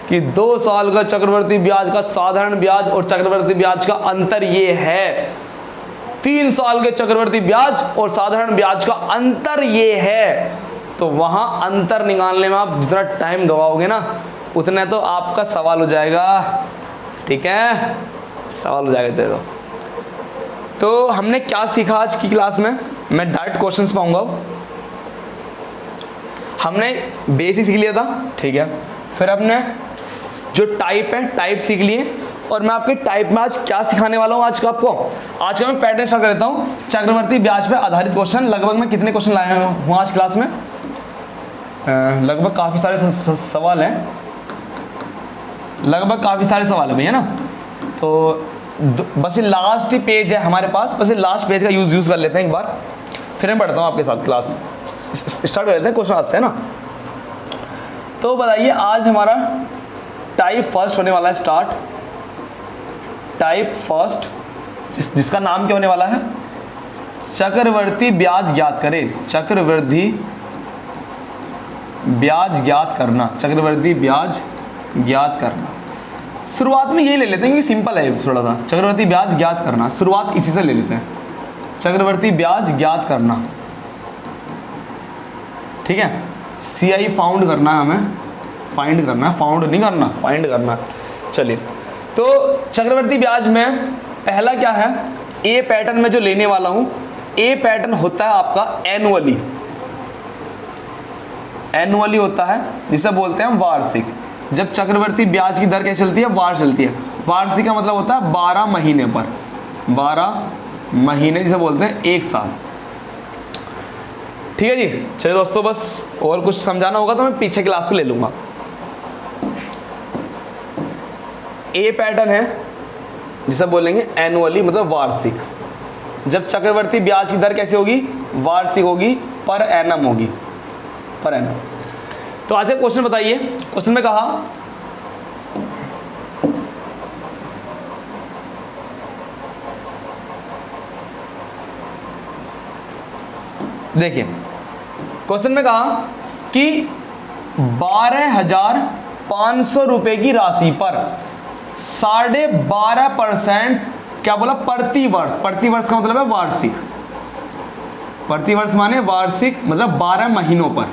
कि 2 साल का चक्रवर्ती ब्याज का साधारण ब्याज और चक्रवर्ती ब्याज का अंतर ये है, 3 साल के चक्रवर्ती ब्याज और साधारण ब्याज का अंतर ये है, तो वहां अंतर निकालने में आप जितना टाइम गवाओगे ना उतना तो आपका सवाल हो जाएगा। ठीक है, सवाल हो जाएगा। तो हमने क्या सीखा आज की क्लास में, मैं डायरेक्ट क्वेश्चंस पाऊंगा। हमने बेसिक सीख लिया था, ठीक है, फिर हमने जो टाइप है टाइप सीख लिए, और मैं आपके टाइप में आज क्या सिखाने वाला हूँ। आज का मैं पैटर्न स्टार्ट कर देता हूँ। चक्रवर्ती ब्याज पे आधारित क्वेश्चन, लगभग मैं कितने क्वेश्चन लाया हूँ आज क्लास में, लगभग काफ़ी सारे सवाल हैं, लगभग काफ़ी सारे सवाल है भैया ना। तो बस ये लास्ट ही पेज है हमारे पास, बस ये लास्ट पेज का यूज़ कर लेते हैं एक बार, फिर मैं पढ़ता हूँ आपके साथ। क्लास स्टार्ट कर लेते हैं, क्वेश्चन आते हैं ना। तो बताइए आज हमारा टाइप फर्स्ट होने वाला है स्टार्ट। टाइप फर्स्ट जिसका नाम क्या होने वाला है, चक्रवर्ती ब्याज ज्ञात करें। चक्रवर्ती ब्याज ज्ञात करना, चक्रवर्ती ब्याज ज्ञात करना। शुरुआत में यही ले लेते हैं क्योंकि सिंपल है थोड़ा सा। चक्रवर्ती ब्याज ज्ञात करना, शुरुआत इसी से ले लेते हैं, चक्रवर्ती ब्याज ज्ञात करना। ठीक है, CI फाउंड करना है हमें, फाइंड करना है, फाउंड नहीं करना, फाइंड करना। चलिए, तो चक्रवर्ती ब्याज में पहला क्या है, ए पैटर्न में जो लेने वाला हूं, ए पैटर्न होता है आपका एनुअली। एनुअली होता है जिसे बोलते हैं वार्षिक। जब चक्रवर्ती ब्याज की दर कैसे चलती है, वार्ष चलती है। वार्षिक का मतलब होता है 12 महीने पर, 12 महीने जिसे बोलते हैं 1 साल। ठीक है जी। चलिए दोस्तों, बस और कुछ समझाना होगा तो मैं पीछे क्लास पे ले लूंगा। ए पैटर्न है जिसे बोलेंगे एनुअली, मतलब वार्षिक। जब चक्रवर्ती ब्याज की दर कैसे होगी, वार्षिक होगी, पर एनम होगी, पर एनम। तो आज का क्वेश्चन बताइए। क्वेश्चन में कहा देखिए, क्वेश्चन में कहा कि 12,500 रुपए की राशि पर 12.5% क्या बोला, प्रति वर्ष। प्रति वर्ष का मतलब है वार्षिक, प्रति वर्ष माने वार्षिक, मतलब 12 महीनों पर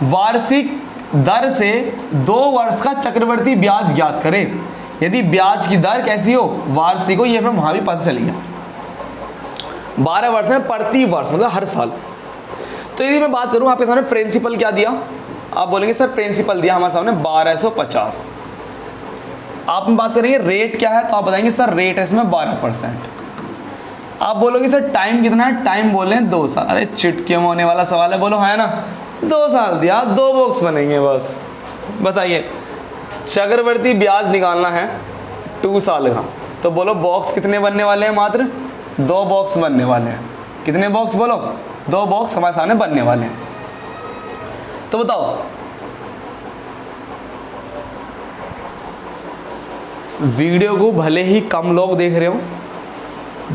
वार्षिक दर से 2 वर्ष का चक्रवर्ती ब्याज ज्ञात करें। यदि ब्याज की दर कैसी हो, वार्षिक हो, ये हमें वहां भी पता चल गया। 12 वर्ष में प्रति वर्ष मतलब हर साल। तो यदि मैं बात करूं आपके सामने प्रिंसिपल क्या दिया, आप बोलेंगे सर प्रिंसिपल दिया हमारे सामने 1250। आप बात करेंगे रेट क्या है, तो आप बताएंगे सर रेट है इसमें 12%। आप बोलोगे सर टाइम कितना है, टाइम बोले 2 साल। अरे चिटके में होने वाला सवाल है, बोलो है ना, 2 साल दिया, 2 बॉक्स बनेंगे बस। बताइए चक्रवर्ती ब्याज निकालना है 2 साल का, तो बोलो बॉक्स कितने बनने वाले हैं, मात्र 2 बॉक्स बनने वाले हैं। कितने बॉक्स बोलो, 2 बॉक्स हमारे सामने बनने वाले हैं। तो बताओ वीडियो को भले ही कम लोग देख रहे हो,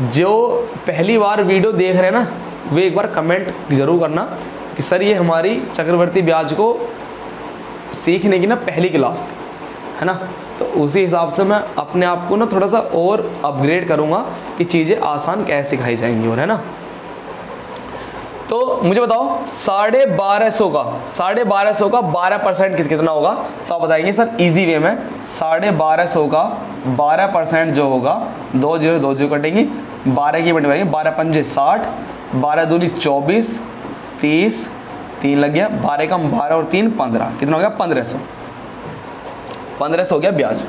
जो पहली बार वीडियो देख रहे हैं ना, वे एक बार कमेंट जरूर करना कि सर ये हमारी चक्रवर्ती ब्याज को सीखने की ना पहली क्लास थी, है ना। तो उसी हिसाब से मैं अपने आप को ना थोड़ा सा और अपग्रेड करूँगा कि चीज़ें आसान कैसे सिखाई जाएंगी, और है ना। तो मुझे बताओ 1250 का 12% कितना होगा, तो आप बताएंगे सर इजी वे में 1250 का 12% जो होगा, 2 0 2 0 कटेंगी, 12 की बटेंगे, 12 पंजे 60, 12 दूनी 24, 30, 3 लग गया, 12 कम 12 और 3 15, कितना हो गया 1500। 1500 हो गया ब्याज।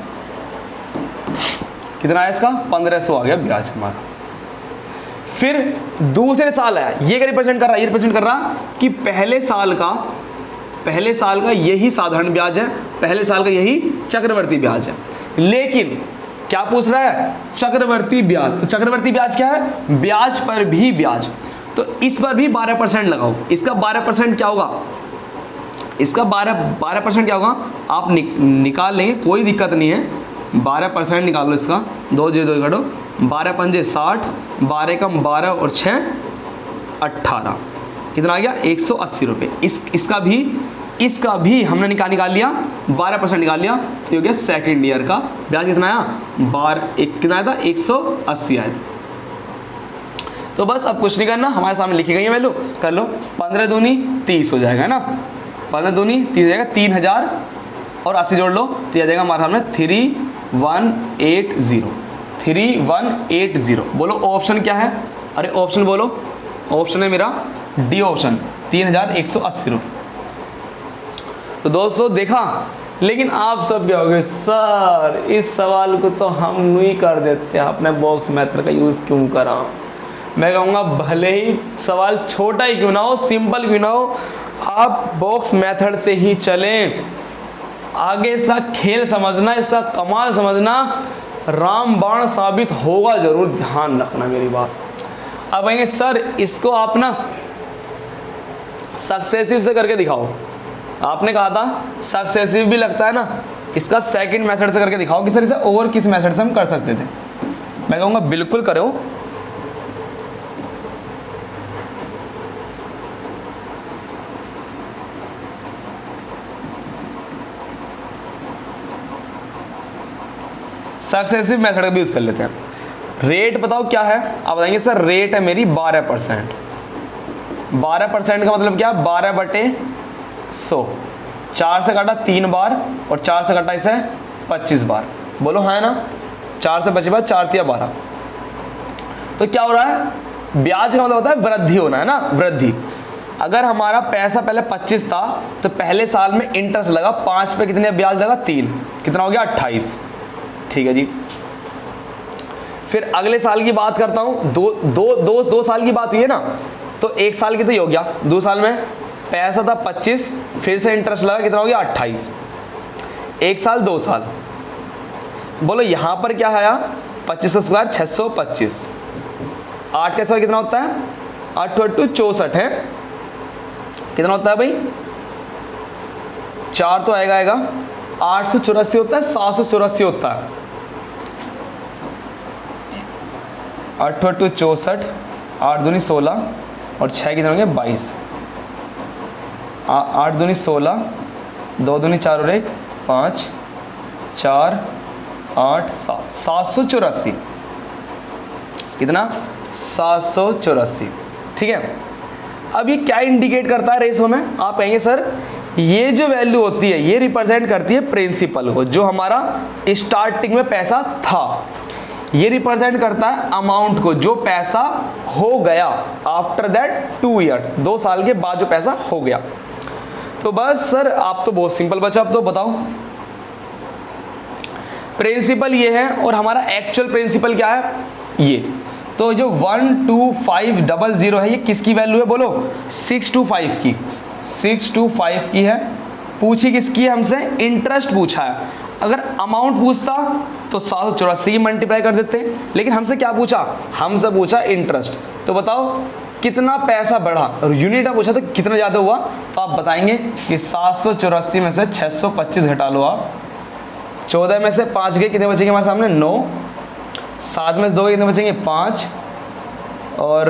कितना है इसका, 1500 आ गया ब्याज हमारा। फिर दूसरे साल आया, ये क्या रिप्रेजेंट कर रहा है, ये रिप्रेजेंट कर रहा कि पहले साल का यही साधारण ब्याज है, पहले साल का यही चक्रवर्ती ब्याज है। लेकिन क्या पूछ रहा है, चक्रवर्ती ब्याज। तो चक्रवर्ती ब्याज क्या है, ब्याज पर भी ब्याज। तो इस पर भी 12% लगाओ। इसका 12% क्या होगा, इसका 12% क्या होगा, आप निकाल लेंगे, कोई दिक्कत नहीं है। 12% निकाल लो इसका, 2 0 2 काटो, 12 पंजे 60, 12 कम 12 और 6 18, कितना आ गया 180 रुपये। इसका भी हमने निकाल लिया, 12% निकाल लिया, तो ये हो गया सेकेंड ईयर का ब्याज। कितना आया, कितना आया था, 180 आया था। तो बस अब कुछ नहीं करना, हमारे सामने लिखी गई है वैल्यू, कर लो। 15 दूनी 30 हो जाएगा, है ना, 15 दूनी 30 हो जाएगा, 3000 और 80 जोड़ लो, तो आ जाएगा हमारे सामने 3180। बोलो ऑप्शन क्या है, अरे ऑप्शन बोलो, ऑप्शन है मेरा डी ऑप्शन, 3180 रुपये। तो दोस्तों देखा, लेकिन आप सब क्या होगे, सर इस सवाल को तो हम नहीं कर देते, आपने बॉक्स मेथड का यूज़ क्यों करा। मैं कहूँगा भले ही सवाल छोटा ही क्यों ना हो, सिंपल क्यों ना हो, आप बॉक्स मेथड से ही चलें। आगे इसका खेल समझना, इसका कमाल समझना, रामबाण साबित होगा जरूर, ध्यान रखना मेरी बात। अब कहेंगे सर इसको आप ना सक्सेसिव से करके दिखाओ, आपने कहा था सक्सेसिव भी लगता है ना, इसका सेकंड मेथड से करके दिखाओ कि सर इसे और किस मेथड से हम कर सकते थे। मैं कहूँगा बिल्कुल करो। सक्सेसिव मेथड का भी यूज कर लेते हैं। रेट बताओ क्या है, आप बताएंगे सर रेट है मेरी 12%। 12% का मतलब क्या, 12/100, 4 से काटा 3 बार और 4 से काटा इसे 25 बार, बोलो है ना, 4 से 25 बार, 4 तिया 12। तो क्या हो रहा है, ब्याज का मतलब होता है वृद्धि होना, है ना, वृद्धि। अगर हमारा पैसा पहले 25 था तो पहले साल में इंटरेस्ट लगा 5 पे, कितने ब्याज लगा 3, कितना हो गया 28, ठीक है जी। फिर अगले साल की बात करता हूं, दो साल की बात हुई है ना, तो 1 साल की तो ये हो गया, 2 साल में पैसा था 25, फिर से इंटरेस्ट लगा, कितना हो गया 28, 1 साल 2 साल। बोलो यहां पर क्या आया, 25 स्क्वायर 625, 8 का स्क्वायर कितना होता है, 8 8 64 है, कितना होता है भाई 4 तो आएगा 884 होता है, 784 होता है, 8 8 64, 8 दूनी 16 और 6 कितने होंगे 22, 8 दूनी 16 2 दूनी 4 और 1 5, 4 8 7, 784। कितना? 784। ठीक है। अब ये क्या इंडिकेट करता है रेशो में? आप कहेंगे सर ये जो वैल्यू होती है ये रिप्रेजेंट करती है प्रिंसिपल को, जो हमारा स्टार्टिंग में पैसा था। ये रिप्रेजेंट करता है अमाउंट को, जो पैसा हो गया आफ्टर दैट 2 ईयर, 2 साल के बाद जो पैसा हो गया। तो बस सर आप तो बहुत सिंपल बचा। अब तो बताओ प्रिंसिपल ये है और हमारा एक्चुअल प्रिंसिपल क्या है? ये। तो जो 12500 है ये किसकी वैल्यू है बोलो? 625 की। 625 की है। पूछी किसकी है हमसे? इंटरेस्ट पूछा है। अगर अमाउंट पूछता तो 784 की मल्टीप्लाई कर देते, लेकिन हमसे क्या पूछा? हमसे पूछा इंटरेस्ट। तो बताओ कितना पैसा बढ़ा, और यूनिट पूछा तो कितना ज़्यादा हुआ? तो आप बताएंगे कि 784 में से 625 घटा लो आप। 14 में से 5 गए, कितने बचेंगे हमारे सामने? 9। 7 में से 2 कितने बचेंगे? 5 और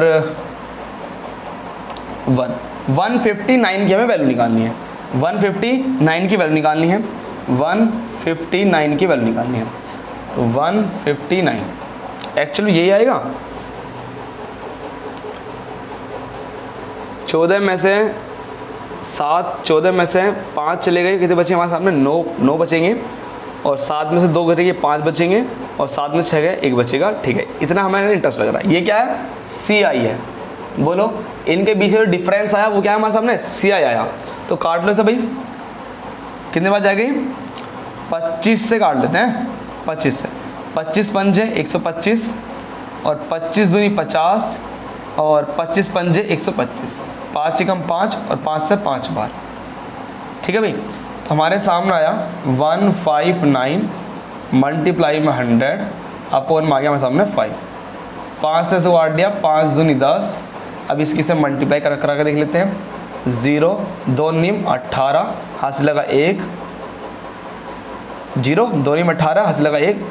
1। 159 की हमें वैल्यू निकालनी है। 159 की वैल्यू निकालनी है। 159 की वैल्यू निकालनी है। तो 159 एक्चुअली यही आएगा। 14 में से 7, 14 में से 5 चले गए, कितने बचे हमारे सामने? 9 बचेंगे। और 7 में से 2 घटेंगे 5 बचेंगे, और 7 में 6 गए 1 बचेगा। ठीक है, इतना हमें इंटरेस्ट लग रहा है। ये क्या है? CI है। बोलो इनके बीच में जो डिफरेंस आया वो क्या है हमारे सामने? CI आया। तो काट लो इसे भाई। कितने बार जाएगी? 25 से काट लेते हैं। 25 से 25 पंजे 125, और 25 दूनी 50, और 25 पंजे 125। 5 एकम 5, और 5 से 5 बार। ठीक है भाई। तो हमारे सामने आया 159 मल्टीप्लाई में 100 अपॉन में आ गया हमारे सामने 5। 5 से काट दिया, 5 दूनी 10। अब इसकी से मल्टीप्लाई करा के देख लेते हैं। 0 2 नीम 18, हाथ से लगा 1, 0 2 नीम 18, हाथ से लगा 1,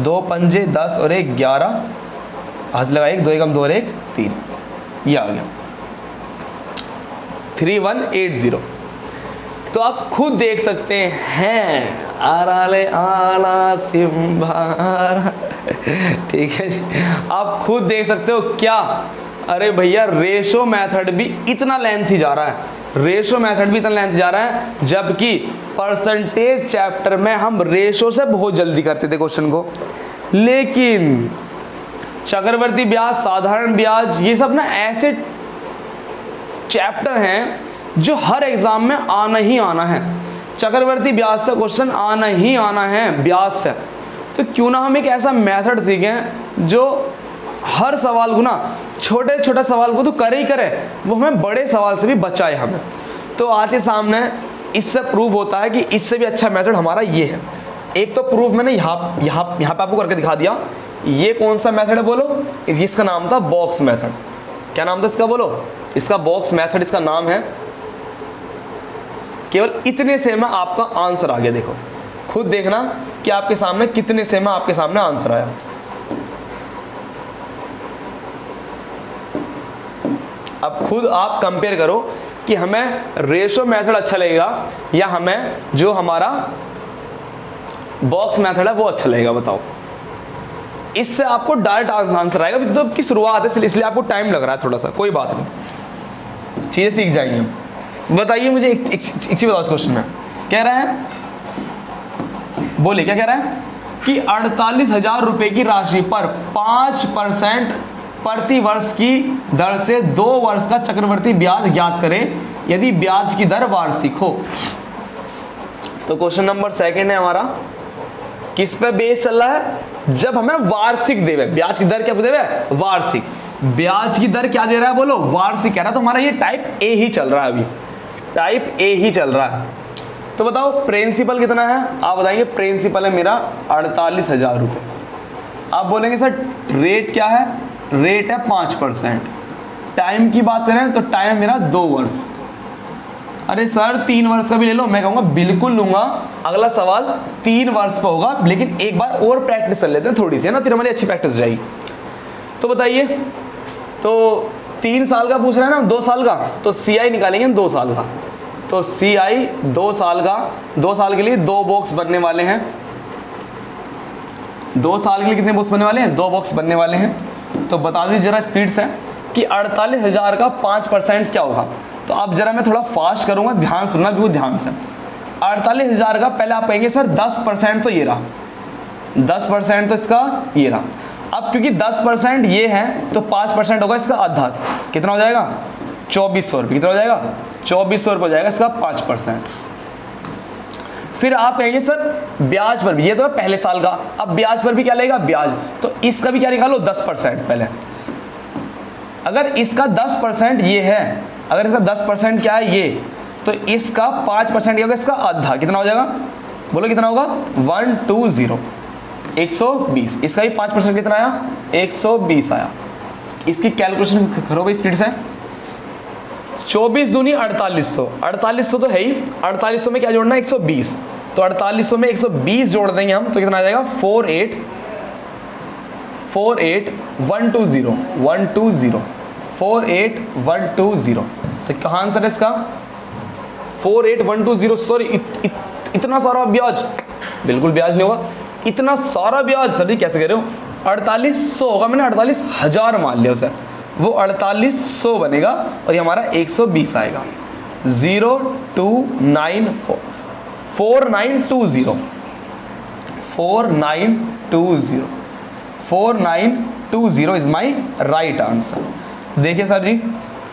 2 पंजे 10 और 1 11, हाथ से लगा 1, 2 एकम 2 और 1 3। ये आ गया 3180। तो आप खुद देख सकते हैं आराले आला सिम्बारा। ठीक है जी, आप खुद देख सकते हो क्या? अरे भैया रेशो मेथड भी इतना लेंथी जा रहा है। रेशो मेथड भी इतना लेंथी जा रहा है, जबकि परसेंटेज चैप्टर में हम रेशो से बहुत जल्दी करते थे क्वेश्चन को। लेकिन चक्रवर्ती ब्याज, साधारण ब्याज, ये सब ना ऐसे चैप्टर हैं जो हर एग्जाम में आना ही आना है। चक्रवर्ती ब्याज से क्वेश्चन आना ही आना है, ब्याज से। तो क्यों ना हम एक ऐसा मेथड सीखें जो हर सवाल को ना, छोटे छोटे सवाल को तो करे ही करे, वो हमें बड़े सवाल से भी बचाए हमें। तो आज के सामने इससे प्रूव होता है कि इससे भी अच्छा मेथड हमारा ये है। एक तो प्रूफ मैंने यहाँ पे आपको करके दिखा दिया। ये कौन सा मेथड है बोलो? इसका नाम था बॉक्स मेथड। क्या नाम था इसका बोलो? इसका बॉक्स मेथड इसका नाम है। केवल इतने से में आपका आंसर आ गया। देखो खुद देखना कि आपके सामने कितने से में आपके सामने आंसर आया। अब खुद आप कंपेयर करो कि हमें रेशो मेथड अच्छा लगेगा या हमें जो हमारा बॉक्स मेथड है वो अच्छा लगेगा। बताओ, इससे आपको डायरेक्ट आंसर आएगा। जब की शुरुआत है इसलिए आपको टाइम लग रहा है थोड़ा सा, कोई बात नहीं, चीजें सीख जाएंगे। बताइए मुझे एक चीज बताओ। इस क्वेश्चन में कह रहा है, बोले क्या कह रहा है कि 48,000 रुपए की राशि पर 5% प्रति वर्ष की दर से 2 वर्ष का चक्रवर्ती ब्याज ज्ञात करें यदि ब्याज की दर वार्षिक हो। तो क्वेश्चन नंबर 2 है हमारा, किस पे बेस चल रहा है? जब हमें वार्षिक देवे, ब्याज की दर क्या देवे? वार्षिक। ब्याज की दर क्या दे रहा है बोलो? वार्षिक कह रहा है। तो हमारा ये टाइप ए ही चल रहा है, अभी टाइप ए ही चल रहा है। तो बताओ प्रिंसिपल कितना है? आप बताएंगे प्रिंसिपल है मेरा 48,000 रुपये। आप बोलेंगे सर रेट क्या है? रेट है 5%। टाइम की बात करें तो टाइम मेरा 2 वर्ष। अरे सर 3 वर्ष का भी ले लो। मैं कहूँगा बिल्कुल लूंगा। अगला सवाल 3 वर्ष का होगा, लेकिन एक बार और प्रैक्टिस कर लेते हैं थोड़ी सी, है ना, फिर हमारी अच्छी प्रैक्टिस हो जाएगी। तो बताइए, तो 3 साल का पूछ रहे हैं ना, 2 साल का, तो CI निकालेंगे 2 साल का। तो CI 2 साल का, 2 साल के लिए 2 बॉक्स बनने वाले हैं। 2 साल के लिए कितने बॉक्स बनने वाले हैं? 2 बॉक्स बनने वाले हैं। तो बता दीजिए जरा स्पीड से कि 48,000 का 5% क्या होगा। तो अब जरा मैं थोड़ा फास्ट करूंगा, ध्यान सुनना बिल्कुल ध्यान से। 48,000 का पहले आप कहेंगे सर 10% तो ये रहा, 10% तो इसका ये रहा। अब क्योंकि 10% ये है तो 5% होगा इसका आधा, कितना हो जाएगा? 2400 रुपये। कितना हो जाएगा? 2400 रुपये हो जाएगा इसका 5%। फिर आप कहेंगे सर ब्याज पर भी, ये तो है पहले साल का, अब ब्याज पर भी क्या लगेगा? ब्याज। तो इसका भी क्या निकालो? 10% पहले। अगर इसका 10% ये है, अगर इसका 10% क्या है? ये, तो इसका 5% क्या होगा? इसका आधा, कितना हो जाएगा? बोलो कितना होगा? 120, 120। इसका भी 5% कितना आया? 120 आया। इसकी कैलकुलेशन करो भाई स्पीड से। 24 दूनी 4800, 4800 तो है ही, 4800 में क्या जोड़ना है? 120। तो 4800 में 120 जोड़ देंगे हम तो कितना आ जाएगा? 48120, 48120। तो कहाँ आंसर है इसका? 48120। सॉरी, इतना सारा ब्याज? बिल्कुल ब्याज नहीं होगा, इतना सारा ब्याज सर जी कैसे कह रहे हो? 4800 होगा, मैंने 48,000 मान लिया उसे, वो 4800 बनेगा और ये हमारा 120 आएगा। 0294 4920 4920 4920 इज माई राइट आंसर। देखिए सर जी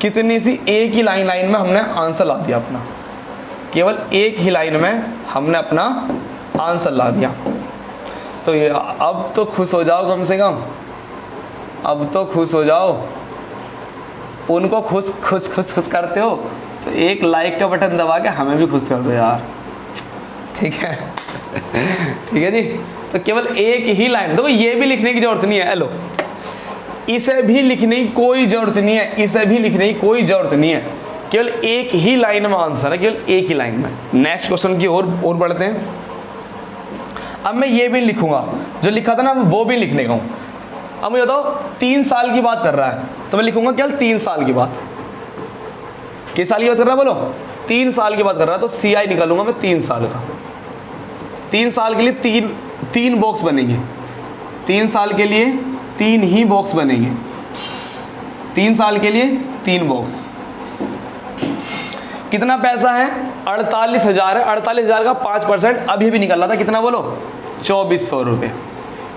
कितनी सी एक ही लाइन में हमने आंसर ला दिया अपना, केवल एक ही लाइन में हमने अपना आंसर ला दिया। तो ये अब तो खुश हो जाओ कम से कम, अब तो खुश हो जाओ। उनको खुश करते हो तो एक लाइक का बटन दबा के हमें भी खुश कर दो यार, ठीक है? ठीक है जी। तो केवल एक ही लाइन, देखो ये भी लिखने की जरूरत नहीं है, हेलो, इसे भी लिखने की कोई जरूरत नहीं है, इसे भी लिखने की कोई जरूरत नहीं है, केवल एक ही लाइन में आंसर है, केवल एक ही लाइन में। नेक्स्ट क्वेश्चन की ओर बढ़ते हैं। अब मैं ये भी लिखूंगा, जो लिखा था ना वो भी लिखने का हूं। अब मुझे बताओ 3 साल की बात कर रहा है तो मैं लिखूंगा केवल 3 साल की बात। किस साल की बात कर रहा है बोलो? 3 साल की बात कर रहा है तो CI निकालूंगा मैं 3 साल का। 3 साल के लिए तीन बॉक्स बनेंगे, 3 साल के लिए 3 ही बॉक्स बनेंगे, 3 साल के लिए 3 बॉक्स। कितना पैसा है? 48,000 है। 48,000 का 5% अभी भी निकाला था, कितना बोलो? 2400 रुपये।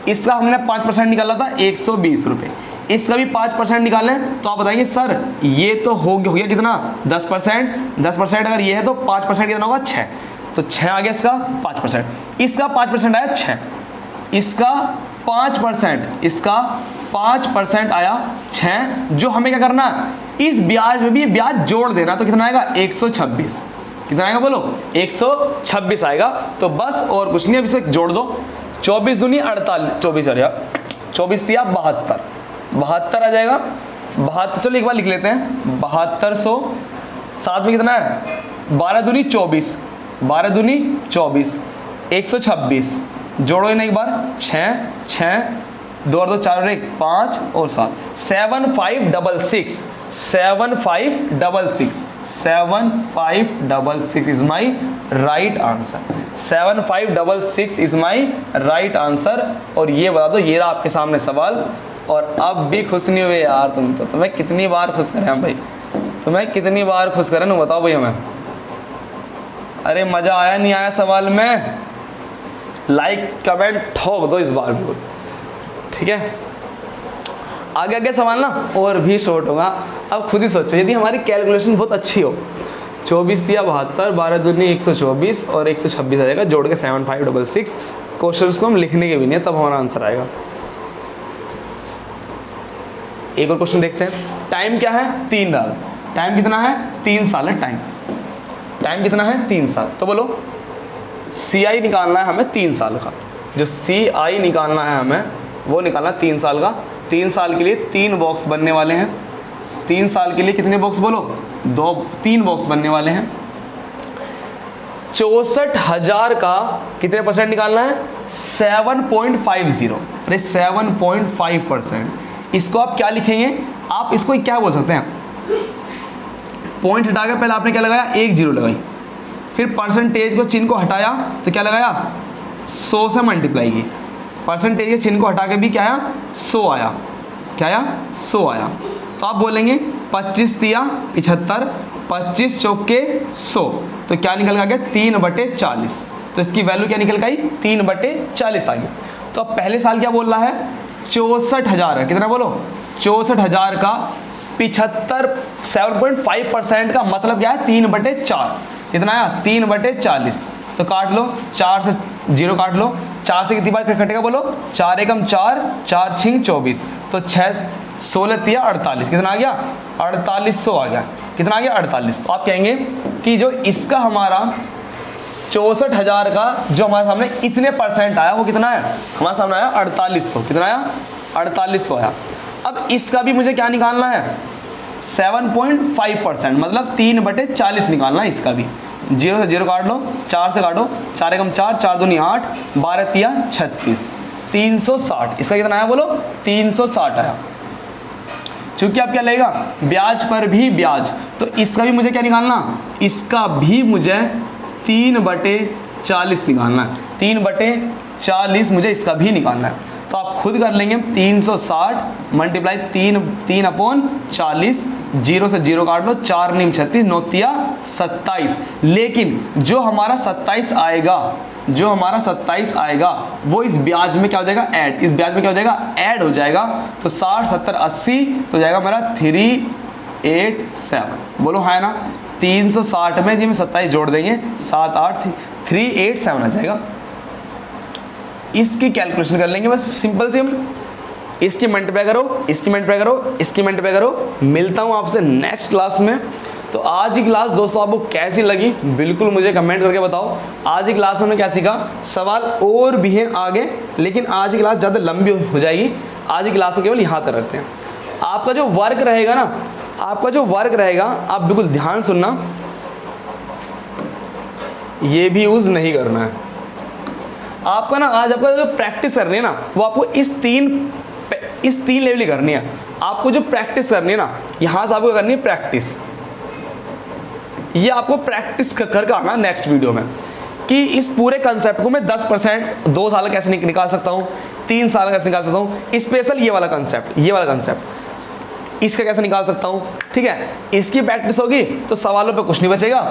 इसका हमने 5% निकाला था 120 रुपये। इसका भी 5% निकालें तो आप बताएंगे सर ये तो हो गया कितना? 10%। 10% अगर ये है तो 5% कितना होगा? 6। तो 6 आ गया इसका 5%। इसका 5% आया 6, इसका 5% आया 6। जो हमें क्या करना? इस ब्याज में भी ब्याज जोड़ देना। तो कितना आएगा? 126। कितना आएगा बोलो? 126 आएगा। तो बस और कुछ नहीं, अब इसे जोड़ दो। 24 दूनी 48, 24 दिया 72, 72 आ जाएगा। 72, चलो एक बार लिख लेते हैं, 7200। साथ में कितना है? 12 दूनी 24, 12 दूनी 24, 126। जोड़ो इन्हें एक बार, 6 6, 2 और 2 4 और 1 5 और 7, 7566, 7566, 7566 is my right answer. 7566 is my right answer. और ये बता दो, ये रहा आपके सामने सवाल। और अब भी खुश नहीं हुए यार तुम तो? तुम्हें कितनी बार खुश करें हम भाई? तुम्हें कितनी बार खुश करें ना, बताओ भाई हमें। अरे मजा आया नहीं आया सवाल में? लाइक कमेंट ठोक दो इस बार भी, ठीक है? आगे सवाल ना और भी शॉर्ट होगा। अब खुद ही सोचो, यदि हमारी कैलकुलेशन बहुत अच्छी हो, 24 दिया 72, 12 दूनी 124 और 126 आ जाएगा, जोड़ के 7566। क्वेश्चन को हम लिखने के भी नहीं है, तब हमारा आंसर आएगा। एक और क्वेश्चन देखते हैं। टाइम क्या है? 3 साल। टाइम कितना है? 3 साल है टाइम। टाइम कितना है? 3 साल। तो बोलो CI निकालना है हमें 3 साल का। जो CI निकालना है हमें वो निकालना 3 साल का। 3 साल के लिए 3 बॉक्स बनने वाले हैं। 3 साल के लिए कितने बॉक्स बोलो? 3 बॉक्स बनने वाले हैं। 64,000 का कितने परसेंट निकालना है? 7.50। अरे 7.5%। इसको आप क्या लिखेंगे? आप इसको क्या बोल सकते हैं? पॉइंट हटा के पहले आपने क्या लगाया, 1 0 लगाई, फिर परसेंटेज को चिन्ह को हटाया तो क्या लगाया, 100 से मल्टीप्लाई की, परसेंटेज के चिन्ह को हटा के भी क्या आया, 100 आया, क्या आया, 100 आया। तो आप बोलेंगे 25 तिया 75, 25 चौके 100, तो क्या निकल गया 3/40। तो इसकी वैल्यू क्या निकल गई, 3/40 आ गई। तो अब पहले साल क्या बोल रहा है, 64,000 है, कितना बोलो, 64,000 का 7.5% का मतलब क्या है, 3/4, कितना आया, 3/40। तो काट लो, 4 से 0 काट लो, 4 से कितनी बार कटेगा बोलो, 4 एकम 4, 4 छिंग 24, तो 6 16 तिया 48, कितना आ गया, 4800 आ गया, कितना आ गया, 48। तो आप कहेंगे कि जो इसका हमारा 64,000 का जो हमारे सामने इतने परसेंट आया वो कितना है, हमारे सामने आया 4800, कितना आया, 4800 आया। अब इसका भी मुझे क्या निकालना है, 7.5%, मतलब 3/40 निकालना है इसका भी। 0 से 0 काट लो, 4 से काटो, 4 एकम 4, 4 दूनी 8, 12 तिया 36, 360, इसका कितना आया बोलो, 360 आया। चूंकि आप क्या लगेगा, ब्याज पर भी ब्याज, तो इसका भी मुझे क्या निकालना, इसका भी मुझे 3/40 निकालना है, 3/40 मुझे इसका भी निकालना है। तो आप खुद कर लेंगे, 360 मल्टीप्लाई 3/40, 0 से 0 काट लो, 4 नीम 36, 9 तिया 27। लेकिन जो हमारा 27 आएगा, जो हमारा 27 आएगा वो इस ब्याज में क्या हो जाएगा, ऐड, इस ब्याज में क्या हो जाएगा, ऐड हो जाएगा। तो 60 70 80 तो जाएगा हमारा 387, बोलो है ना, 360 में जी में 27 जोड़ देंगे, 7 8 387 आ जाएगा। इसकी कैलकुलेशन कर लेंगे बस, सिंपल सी, हम इसकी मल्टीप्लाई करो, इसकी मल्टीप्लाई करो, इसकी मल्टीप्लाई करो। मिलता हूँ आपसे नेक्स्ट क्लास में। तो आज की क्लास दोस्तों आपको कैसी लगी बिल्कुल मुझे कमेंट करके बताओ। आज की क्लास में हमने क्या सीखा, सवाल और भी हैं आगे, लेकिन आज की क्लास ज़्यादा लंबी हो जाएगी, आज की क्लास को केवल यहाँ तक रखते हैं। आपका जो वर्क रहेगा ना, आपका जो वर्क रहेगा, आप बिल्कुल ध्यान सुनना, ये भी यूज़ नहीं करना है आपका ना। आज आपका जो प्रैक्टिस करनी है ना, वो आपको इस तीन लेवल ही करनी है। आपको जो प्रैक्टिस करनी है ना, यहाँ से आपको करनी है प्रैक्टिस, ये आपको प्रैक्टिस कर आना नेक्स्ट वीडियो में, कि इस पूरे कंसेप्ट को मैं 10% 2 साल कैसे निकाल सकता हूँ, 3 साल कैसे निकाल सकता हूँ, स्पेशल ये वाला कंसेप्ट इसका कैसे निकाल सकता हूँ, ठीक है। इसकी प्रैक्टिस होगी तो सवालों पे कुछ नहीं बचेगा,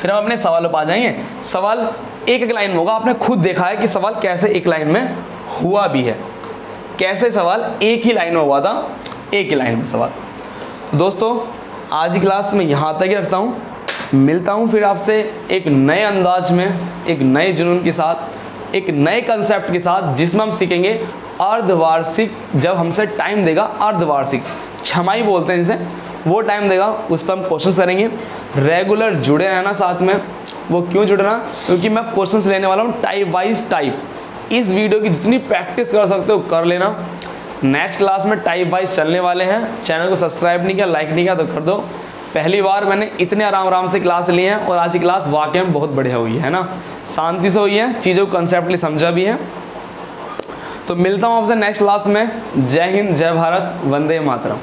फिर हम अपने सवालों पर आ जाएंगे। सवाल एक लाइन में होगा, आपने खुद देखा है कि सवाल कैसे एक लाइन में हुआ भी है, कैसे सवाल एक ही लाइन में हुआ था, एक ही लाइन में सवाल। दोस्तों आज की क्लास में यहाँ तक ही रखता हूँ, मिलता हूँ फिर आपसे एक नए अंदाज में, एक नए जुनून के साथ, एक नए कंसेप्ट के साथ, जिसमें हम सीखेंगे अर्धवार्षिक। जब हमसे टाइम देगा अर्धवार्षिक, छमाही बोलते हैं जिसे, वो टाइम देगा, उस पर हम क्वेश्चंस करेंगे। रेगुलर जुड़े रहना साथ में। वो क्यों जुड़ना, क्योंकि मैं क्वेश्चंस लेने वाला हूँ टाइप वाइज टाइप। इस वीडियो की जितनी प्रैक्टिस कर सकते हो कर लेना। नेक्स्ट क्लास में टाइप वाइज चलने वाले हैं। चैनल को सब्सक्राइब नहीं किया, लाइक नहीं किया तो कर दो। पहली बार मैंने इतने आराम से क्लास ली है, और आज की क्लास वाकई में बहुत बढ़िया हुई है ना, शांति से हुई है, चीज़ों को कंसेप्टली समझा भी है। तो मिलता हूँ आपसे नेक्स्ट क्लास में। जय हिंद, जय भारत, वंदे मातरम।